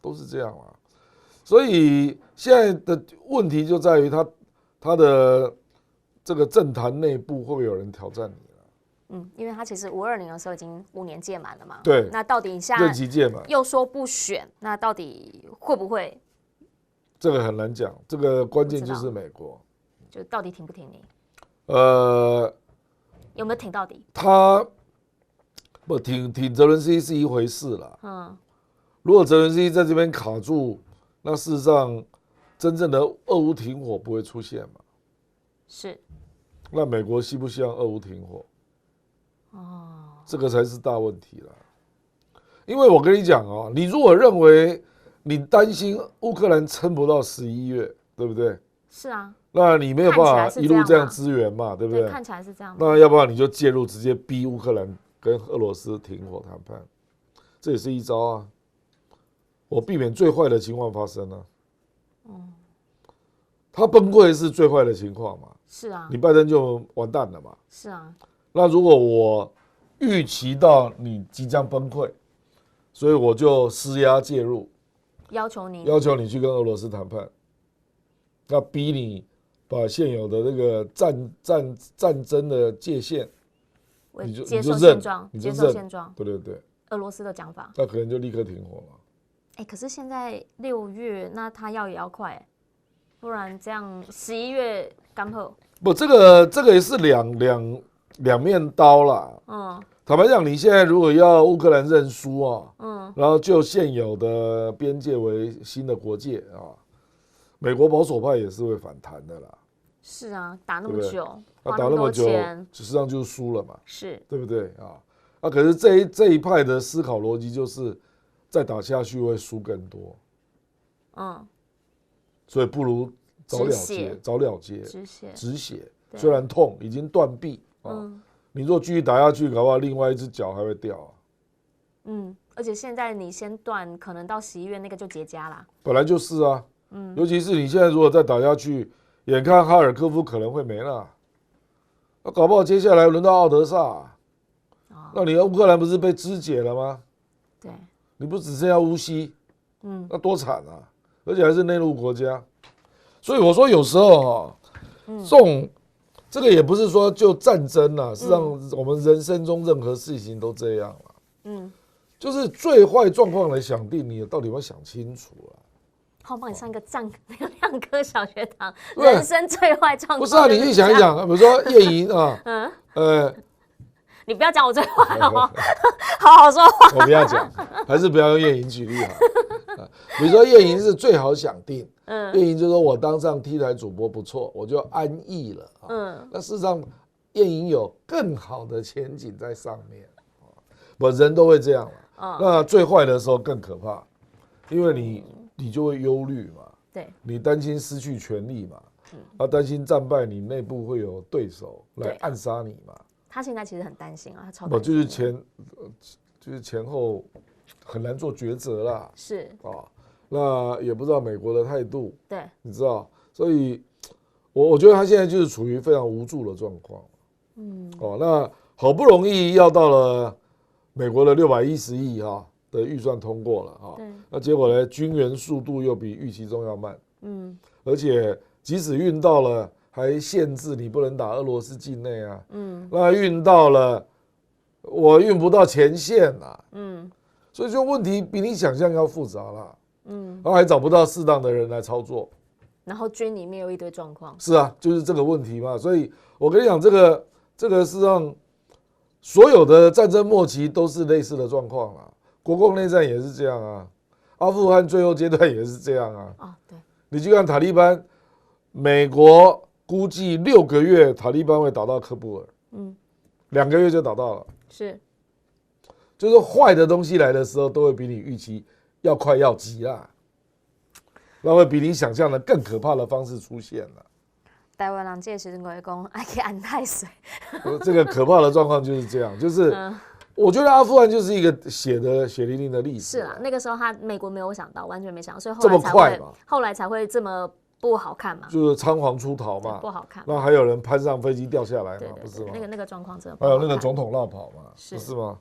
都是这样啦。所以现在的问题就在于他的这个政坛内部会不会有人挑战你了？因为他其实520的时候已经5年届满了嘛。对。那到底现在任期届满又说不选，那到底会不会？这个很难讲，这个关键就是美国，就到底挺不挺你？有没有挺到底？他不挺泽伦斯基是一回事啦。如果泽伦斯基在这边卡住，那事实上真正的俄乌停火不会出现嘛？是。那美国希不希望俄乌停火？这个才是大问题啦。因为我跟你讲啊，你如果认为你担心乌克兰撑不到11月，对不对？是啊。那你没有办法一路这样支援嘛，对不对？看起来是这样。那要不然你就介入，直接逼乌克兰跟俄罗斯停火谈判，这也是一招啊。我避免最坏的情况发生啊。他崩溃是最坏的情况嘛？是啊。你拜登就完蛋了嘛？是啊。那如果我预期到你即将崩溃，所以我就施压介入，要求你去跟俄罗斯谈判，要逼你把现有的这个战争的界限，你就接受现状，接受现状。对对对。俄罗斯的讲法，那可能就立刻停火了。可是现在6月，那他也要快，不然这样11月干破。不，这个也是两面刀啦。坦白讲，你现在如果要乌克兰认输啊，然后就现有的边界为新的国界啊，美国保守派也是会反弹的啦。是啊，打那么久，打那么久，实际上就输了嘛，是，对不对啊？可是这一派的思考逻辑就是再打下去会输更多，所以不如早了结，止血，虽然痛，已经断臂啊。你如果继续打下去，搞不好另外一只脚还会掉啊。而且现在你先断，可能到11月那个就结痂啦。本来就是啊，尤其是你现在如果再打下去，眼看哈尔科夫可能会没了，那搞不好接下来轮到奥德萨，那你乌克兰不是被肢解了吗？对，你不只剩下乌西，那多惨啊！而且还是内陆国家，所以我说有时候这个也不是说就战争啦，事实上我们人生中任何事情都这样啦。就是最坏状况来想定，你到底有没有想清楚啊？好，帮你上一个亮科小学堂，人生最坏状况。不是啊，你去想一想，比如说叶莹啊，你不要讲我最坏哦，好好说话。我不要讲，还是不要用叶莹举例好。比如说叶莹是最好想定，叶莹就说我当上 T 台主播不错，我就安逸了。那事实上叶莹有更好的前景在上面，不，人都会这样嘛。那最坏的时候更可怕，因为你就会忧虑嘛，对，你担心失去权力嘛，担心战败，你内部会有对手来暗杀你嘛。他现在其实很担心啊，他超担心。就是前后很难做抉择啦。是那也不知道美国的态度，对，你知道，所以我觉得他现在就是处于非常无助的状况。那好不容易要到了美国的610亿的预算通过了那结果呢，军援速度又比预期中要慢，而且即使运到了，还限制你不能打俄罗斯境内啊，那运到了，我运不到前线啊，所以就问题比你想象要复杂啦，然后还找不到适当的人来操作，然后军里面有一堆状况。是啊，就是这个问题嘛。所以我跟你讲，这个事实上，所有的战争末期都是类似的状况啊。国共内战也是这样啊，阿富汗最后阶段也是这样啊。哦，对，你去看塔利班，美国估计6个月塔利班会打到喀布尔，2个月就打到了。是，就是坏的东西来的时候，都会比你预期要快要急啦，那会比你想象的更可怕的方式出现了。台湾人这时阵会讲爱去安泰水，这个可怕的状况就是这样，就是我觉得阿富汗就是一个血淋淋的历史。是啦，那个时候美国没有想到，完全没想到，所以后来才会这么不好看嘛，就是仓皇出逃嘛，不好看。那还有人攀上飞机掉下来嘛，不是吗？那个状况真的不好看。还有那个总统落跑嘛，不是吗？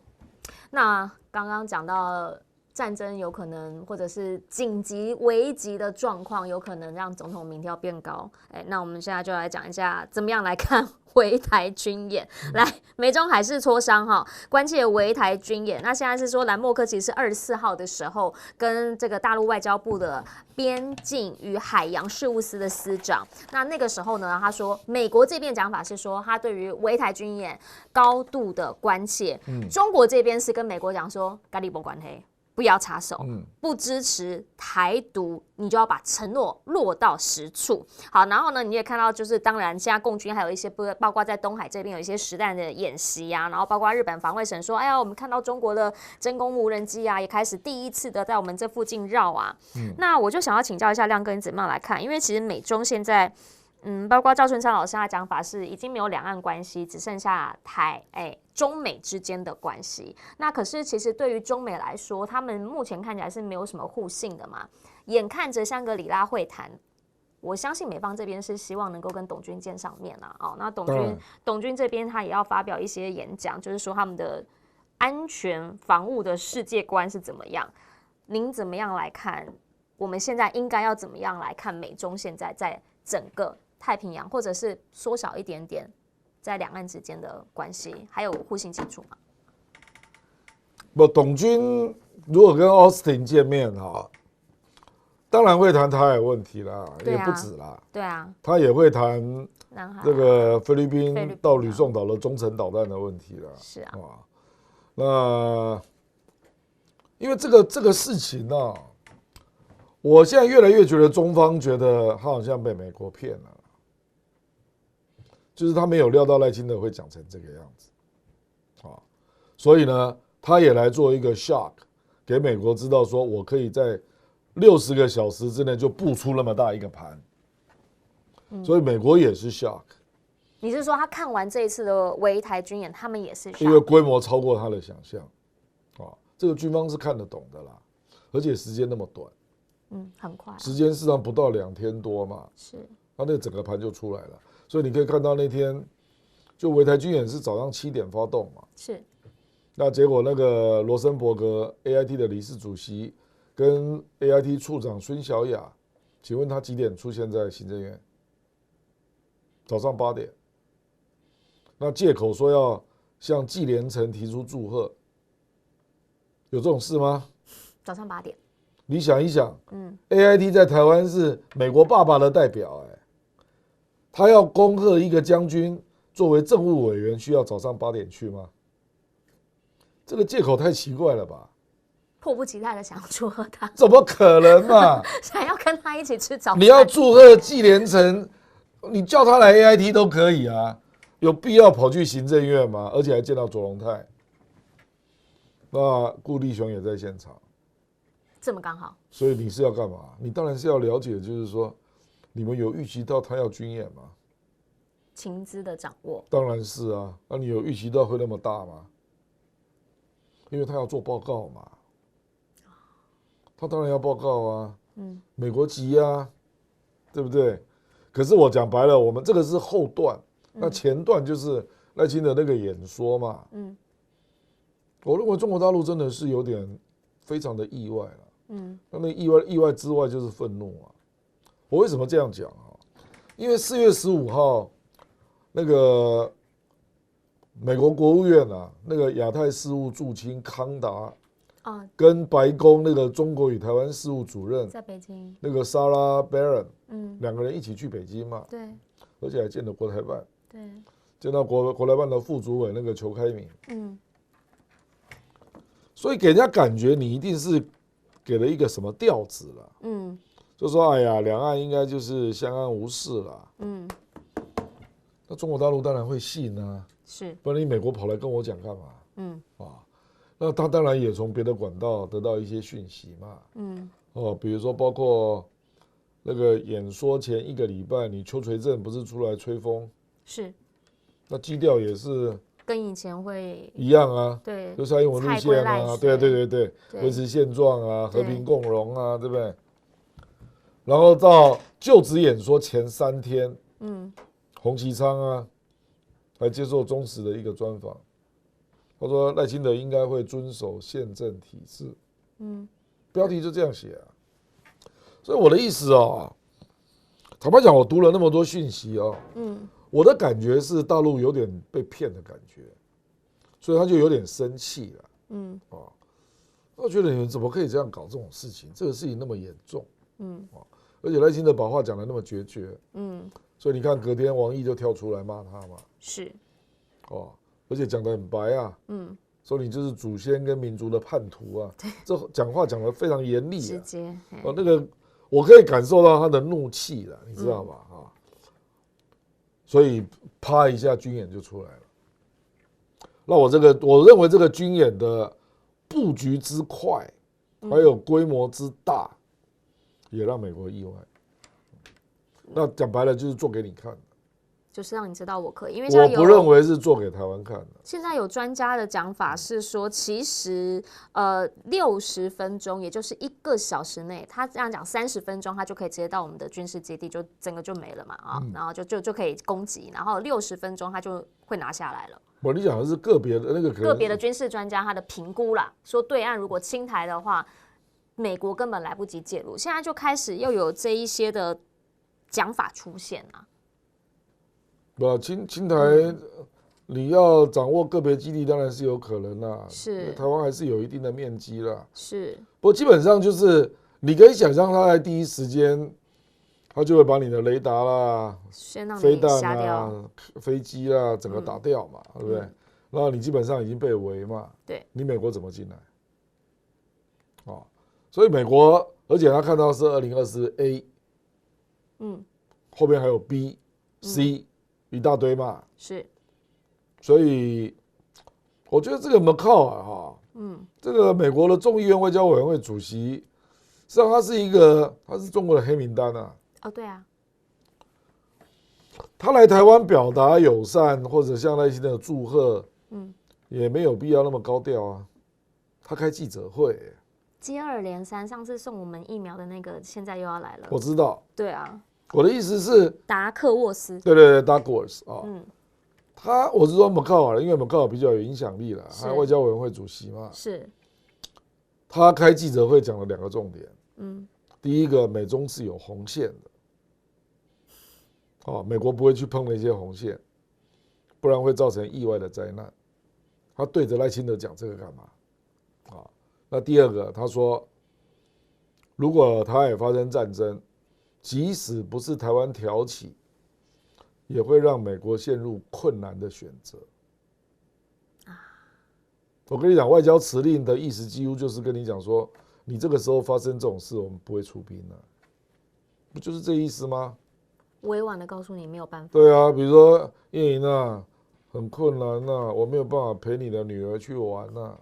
那刚刚讲到战争有可能，或者是紧急危急的状况，有可能让总统民调变高。那我们现在就来讲一下，怎么样来看围台军演。来，美中海事磋商哈，关切围台军演。那现在是说，兰莫克其实是24号的时候，跟这个大陆外交部的边境与海洋事务司的司长，那个时候呢，他说美国这边讲法是说，他对于围台军演高度的关切。中国这边是跟美国讲说，咖喱不关黑。不要插手，不支持台独，你就要把承诺落到实处。好，然后呢，你也看到，就是当然，现在共军还有一些包括在东海这边有一些实弹的演习啊，然后包括日本防卫省说，哎呀，我们看到中国的真空无人机啊，也开始第一次的在我们这附近绕啊。那我就想要请教一下亮哥，你怎么样来看？因为其实美中现在。包括赵春山老师他的讲法是，已经没有两岸关系，只剩下中美之间的关系。那可是其实对于中美来说，他们目前看起来是没有什么互信的嘛。眼看着香格里拉会谈，我相信美方这边是希望能够跟董军见上面啊。哦，那董军这边他也要发表一些演讲，就是说他们的安全防务的世界观是怎么样。您怎么样来看？我们现在应该要怎么样来看美中现在在整个太平洋，或者是缩小一点点，在两岸之间的关系，还有互信基础嘛？不，董军如果跟 Austin 见面哈，当然会谈台海问题啦，也不止啦。对啊，他也会谈这个菲律宾到吕宋岛的中程导弹的问题啦。是啊，那因为这个事情呢，我现在越来越觉得中方觉得他好像被美国骗了。就是他没有料到赖清德会讲成这个样子，所以呢，他也来做一个 shock， 给美国知道说，我可以在60个小时之内就布出那么大一个盘，所以美国也是 shock。你是说他看完这一次的围台军演，他们也是 shock？ 因为规模超过他的想象，这个军方是看得懂的啦，而且时间那么短，很快，时间事实上不到2天多嘛，是，他那整个盘就出来了。所以你可以看到那天，就围台军演是早上7点发动嘛，是。那结果那个罗森伯格 AIT 的理事主席跟 AIT 处长孙小雅，请问他几点出现在行政院？早上8点。那借口说要向纪连城提出祝贺，有这种事吗？早上8点。你想一想，AIT 在台湾是美国爸爸的代表，他要恭贺一个将军作为政务委员，需要早上8点去吗？这个借口太奇怪了吧！迫不及待的想要祝贺他，怎么可能嘛？想要跟他一起吃早餐。你要祝贺纪连城，你叫他来 AIT 都可以啊，有必要跑去行政院吗？而且还见到卓荣泰，那顾立雄也在现场，这么刚好。所以你是要干嘛？你当然是要了解，就是说。你们有预期到他要军演吗？情资的掌握，当然是啊。那你有预期到会那么大吗？因为他要做报告嘛，他当然要报告啊。美国急啊，对不对？可是我讲白了，我们这个是后段，那前段就是赖清德那个演说嘛。我认为中国大陆真的是有点非常的意外了。那意外之外就是愤怒啊。我为什么这样讲啊？因为4月15号，那个美国国务院啊，那个亚太事务驻青康达跟白宫那个中国与台湾事务主任在北京，那个 Sarah Baron，两个人一起去北京嘛，对，而且还见了国台办，对，见到国台办的副主委那个裘开明，所以给人家感觉你一定是给了一个什么调子了，就说哎呀，两岸应该就是相安无事了，那中国大陆当然会信啊，是，不然你美国跑来跟我讲干嘛？那他当然也从别的管道得到一些讯息嘛，比如说包括那个演说前1个礼拜，你邱垂正不是出来吹风，是，那基调也是跟以前会一样啊，对，就蔡英文路线啊，对，维持现状啊，和平共荣啊，对不对？然后到就职演说前3天，洪其昌啊，还接受中时的一个专访。他说赖清德应该会遵守宪政体制，标题就这样写啊。所以我的意思坦白讲，我读了那么多讯息我的感觉是大陆有点被骗的感觉，所以他就有点生气了，我觉得你们怎么可以这样搞这种事情？这个事情那么严重，而且赖清德把话讲得那么决绝，所以你看隔天王毅就跳出来骂他嘛，是，而且讲得很白啊，说你就是祖先跟民族的叛徒啊，这讲话讲得非常严厉，直接，那个我可以感受到他的怒气了，你知道吗？所以啪一下军演就出来了。那我认为这个军演的布局之快，还有规模之大，也让美国意外。那讲白了就是做给你看的。就是让你知道我可以，因为我不认为是做给台湾看的。现在有专家的讲法是说，其实60分钟，也就是1个小时内，他这样讲30分钟，他就可以直接到我们的军事基地，就整个就没了嘛然后就可以攻击，然后60分钟他就会拿下来了。你讲的是个别的那个个别的军事专家他的评估啦，说对岸如果侵台的话，美国根本来不及介入，现在就开始又有这一些的讲法出现啊。侵台，你要掌握个别基地，当然是有可能啦。是，台湾还是有一定的面积啦。是，不过基本上就是你可以想象，他在第一时间，他就会把你的雷达啦、飞弹啦、飞机啦，整个打掉嘛，对不对？然后你基本上已经被围嘛，对，你美国怎么进来？所以美国，而且他看到是2024A，后面还有 B、C。一大堆嘛，是，所以我觉得这个Macau这个美国的众议院外交委员会主席，实际上他是中国的黑名单啊。对啊，他来台湾表达友善或者向赖清德祝贺，也没有必要那么高调啊。他开记者会，接二连三，上次送我们疫苗的那个，现在又要来了。我知道。对啊。我的意思是达克沃斯，对 ，Douglas 我是说Macau因为Macau比较有影响力了，还有外交委员会主席嘛，是。他开记者会讲了2个重点，第一个，美中是有红线的，美国不会去碰那些红线，不然会造成意外的灾难。他对着赖清德讲这个干嘛？那第二个，他说，如果台海发生战争，即使不是台湾挑起，也会让美国陷入困难的选择。我跟你讲，外交辞令的意思几乎就是跟你讲说，你这个时候发生这种事，我们不会出兵了，不就是这意思吗？委婉的告诉你没有办法。对啊，比如说叶莹啊，很困难啊，我没有办法陪你的女儿去玩啊，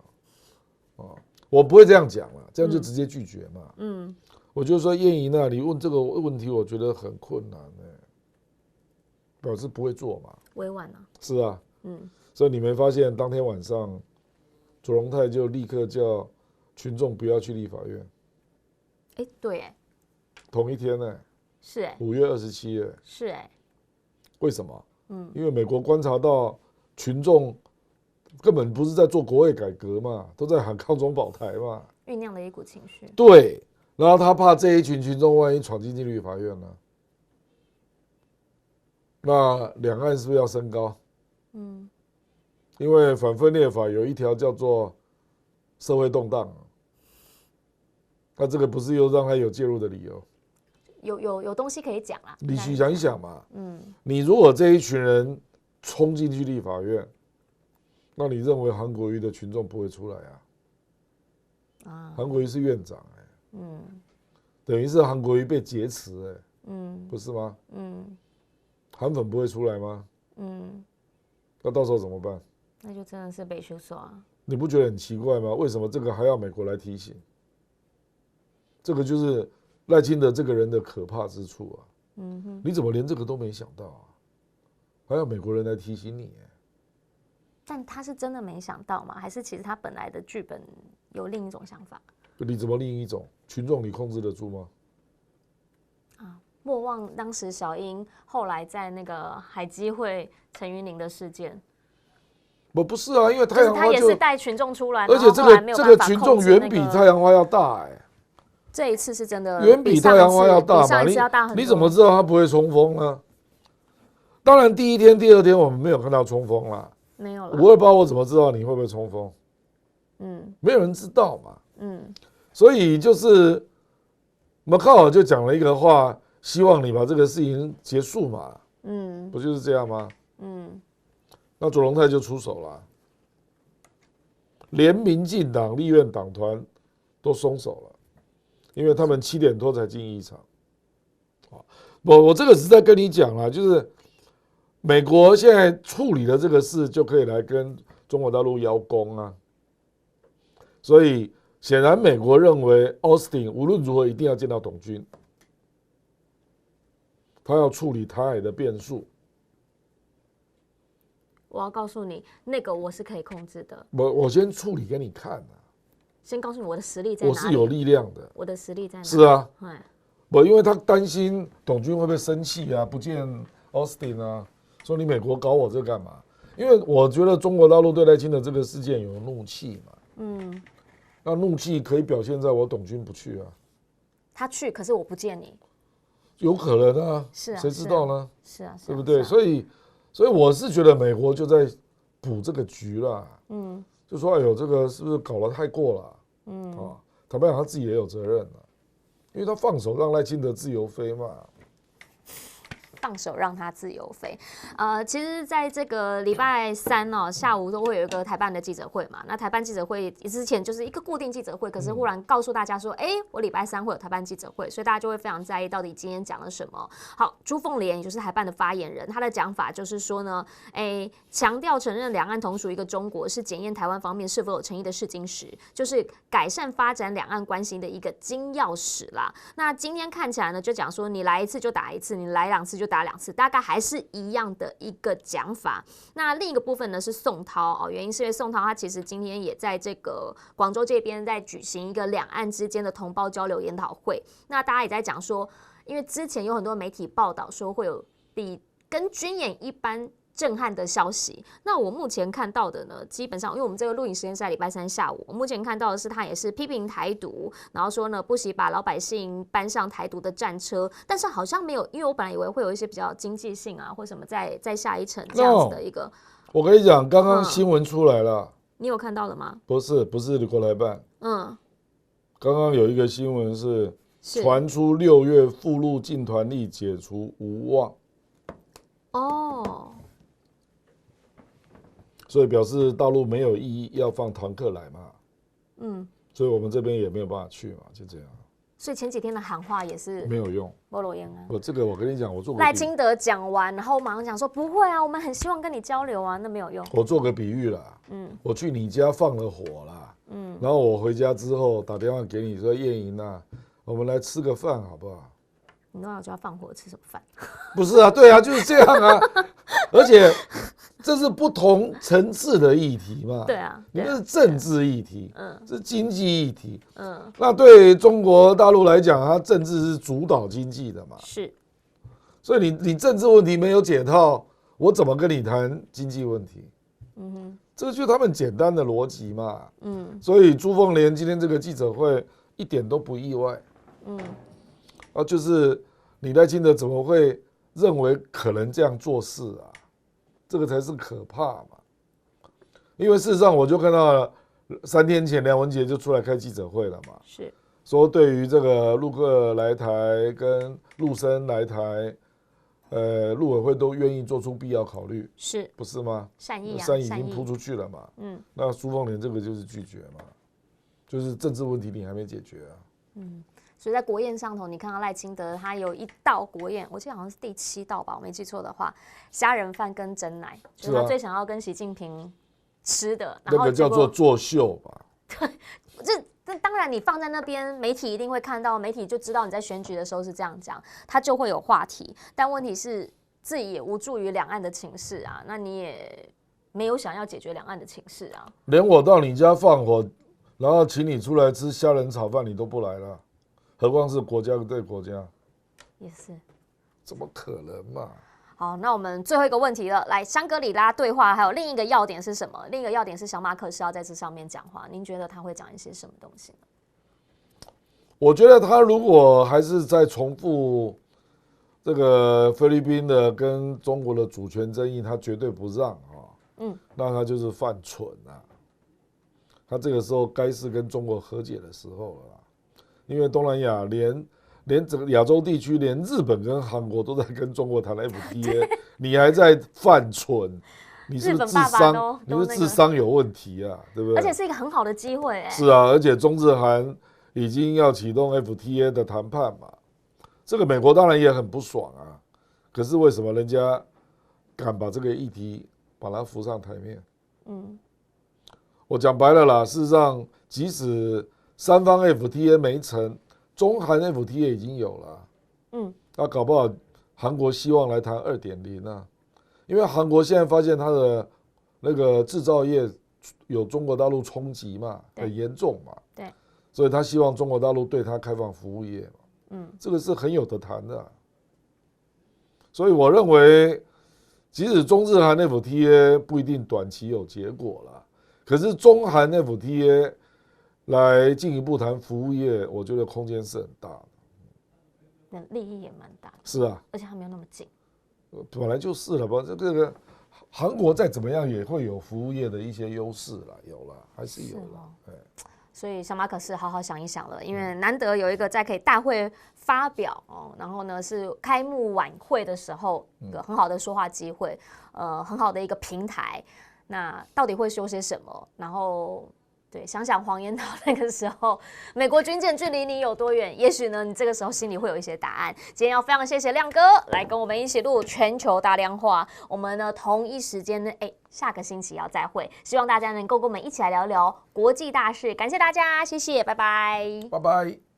我不会这样讲了，这样就直接拒绝嘛。我就说叶莹啊，你问这个问题，我觉得很困难表示不会做嘛。委婉啊。是啊，所以你没发现当天晚上，左荣泰就立刻叫群众不要去立法院。对同一天是5月27日。是为什么？因为美国观察到群众根本不是在做国会改革嘛，都在喊抗中保台嘛，酝酿了一股情绪。对。然后他怕这一群群众万一闯进立法院呢，那两岸是不是要升高？因为反分裂法有一条叫做社会动荡，那这个不是又让他有介入的理由？有东西可以讲啦。你去想一想嘛，你如果这一群人冲进去立法院，那你认为韩国瑜的群众不会出来啊？韩国瑜是院长等于是韩国瑜被劫持不是吗？韩粉不会出来吗？那到时候怎么办？那就真的是被羞辱啊！你不觉得很奇怪吗？为什么这个还要美国来提醒？这个就是赖清德这个人的可怕之处啊！你怎么连这个都没想到啊？还要美国人来提醒你？但他是真的没想到吗？还是其实他本来的剧本有另一种想法？你怎么另一种？群众你控制得住吗？莫忘当时小英后来在那个海基会陈云林的事件。不是啊，因为太阳花他也是带群众出来，而且这个群众远比太阳花要大这一次是真的远比太阳花要大嘛？你怎么知道他不会冲锋呢？当然，第一天、第二天我们没有看到冲锋啦，没有了。528我怎么知道你会不会冲锋？没有人知道嘛。所以就是马靠尔就讲了一个话，希望你把这个事情结束嘛。不就是这样吗？那左荣泰就出手了，连民进党立院党团都松手了，因为他们7点多才进议场。我这个是在跟你讲啦，就是美国现在处理的这个事，就可以来跟中国大陆邀功啊。所以显然美国认为 Austin 无论如何一定要见到董军，他要处理台海的变数。我要告诉你，那个我是可以控制的。我先处理给你看啊。先告诉你我的实力在哪里。我是有力量的。我的实力在哪里？是啊。因为他担心董军会不会生气啊，不见 Austin 啊，说你美国搞我这干嘛？因为我觉得中国大陆对赖清德这个事件有怒气嘛。那怒气可以表现在我董军不去啊。他去，可是我不见你。有可能啊。是啊。谁知道呢？是啊。对不对？所以我是觉得美国就在补这个局啦。就说哎呦，这个是不是搞得太过了？坦白讲，他自己也有责任了，因为他放手让赖清德自由飞嘛。放手让他自由飞。其实在这个礼拜3下午都会有一个台办的记者会嘛。那台办记者会之前就是一个固定记者会，可是忽然告诉大家说，我礼拜3会有台办记者会，所以大家就会非常在意到底今天讲了什么。好，朱凤莲也就是台办的发言人，他的讲法就是说呢，强调承认两岸同属一个中国是检验台湾方面是否有诚意的试金石，就是改善发展两岸关系的一个金钥匙啦。那今天看起来呢，就讲说你来一次就打一次，你来2次就打2次，大概还是一样的一个讲法。那另一个部分呢是宋涛原因是因为宋涛他其实今天也在这个广州这边在举行一个两岸之间的同胞交流研讨会。那大家也在讲说，因为之前有很多媒体报道说会有比跟军演一般震撼的消息。那我目前看到的呢，基本上因为我们这个录影时间是在礼拜3下午，我目前看到的是他也是批评台独，然后说呢不惜把老百姓搬上台独的战车，但是好像没有，因为我本来以为会有一些比较经济性啊或什么再下一层这样子的一个。我跟你讲，刚刚新闻出来了，你有看到了吗？不是国台办，刚刚有一个新闻是传出6月赴陆进团力解除无望。所以表示大陆没有意义要放团客来嘛，所以我们这边也没有办法去嘛，就这样。所以前几天的喊话也是没有用，没路用啊。这个我跟你讲，我做赖清德讲完，然后马上讲说不会啊，我们很希望跟你交流啊，那没有用。我做个比喻啦，我去你家放了火啦，然后我回家之后打电话给你说叶莹啊，我们来吃个饭好不好？你那我就要放火吃什么饭？不是啊，对啊，就是这样啊，而且这是不同层次的议题嘛。对啊，你那是政治议题，是经济议题，那对中国大陆来讲，它政治是主导经济的嘛。是，所以你政治问题没有解套，我怎么跟你谈经济问题？这个就是他们简单的逻辑嘛。所以朱凤莲今天这个记者会一点都不意外。就是你赖清德怎么会认为可能这样做事啊？这个才是可怕嘛。因为事实上我就看到3天前梁文杰就出来开记者会了嘛。是。说对于这个陆客来台跟陆生来台，陆委会都愿意做出必要考虑，是不是吗？善意啊，善意已经扑出去了嘛。那苏凤莲这个就是拒绝嘛，就是政治问题你还没解决啊。所以在国宴上头，你看到赖清德他有一道国宴，我记得好像是第7道吧，我没记错的话，虾仁饭跟珍奶，就是他最想要跟习近平吃的。然后那个叫做作秀吧。这当然你放在那边，媒体一定会看到，媒体就知道你在选举的时候是这样讲，他就会有话题。但问题是自己也无助于两岸的情势啊，那你也没有想要解决两岸的情势啊。连我到你家放火，然后请你出来吃虾仁炒饭，你都不来了。何况是国家对国家，也是，怎么可能嘛？好，那我们最后一个问题了，来，香格里拉对话还有另一个要点是什么？另一个要点是小马可是要在这上面讲话，您觉得他会讲一些什么东西呢？我觉得他如果还是在重复这个菲律宾的跟中国的主权争议，他绝对不让啊。那他就是犯蠢啊。他这个时候该是跟中国和解的时候了啦。因为东南亚连整个亚洲地区，连日本跟韩国都在跟中国谈 FTA， 你还在犯蠢，你是不是智商？你是不是智商有问题啊？对不对？而且是一个很好的机会。是啊，而且中日韩已经要启动 FTA 的谈判嘛，这个美国当然也很不爽啊。可是为什么人家敢把这个议题把它浮上台面？我讲白了啦，事实上，即使三方 FTA 没成，中韩 FTA 已经有了。那搞不好韩国希望来谈 2.0 啊，因为韩国现在发现它的那个制造业有中国大陆冲击嘛，很严重嘛，对，所以他希望中国大陆对他开放服务业嘛，这个是很有得谈的。所以我认为，即使中日韩 FTA 不一定短期有结果了，可是中韩 FTA 来进一步谈服务业，我觉得空间是很大的，那利益也蛮大的。是啊，而且还没有那么近。本来就是了吧？这个韩国再怎么样也会有服务业的一些优势了，有了还是有了。所以小马可是好好想一想了，因为难得有一个在可以大会发表然后呢是开幕晚会的时候一个很好的说话机会，很好的一个平台。那到底会说些什么？然后对，想想黄岩岛那个时候，美国军舰距离你有多远？也许呢，你这个时候心里会有一些答案。今天要非常谢谢亮哥来跟我们一起录全球大量化。我们呢同一时间呢，下个星期要再会，希望大家能够跟我们一起来聊聊国际大事。感谢大家，谢谢，拜拜，拜拜。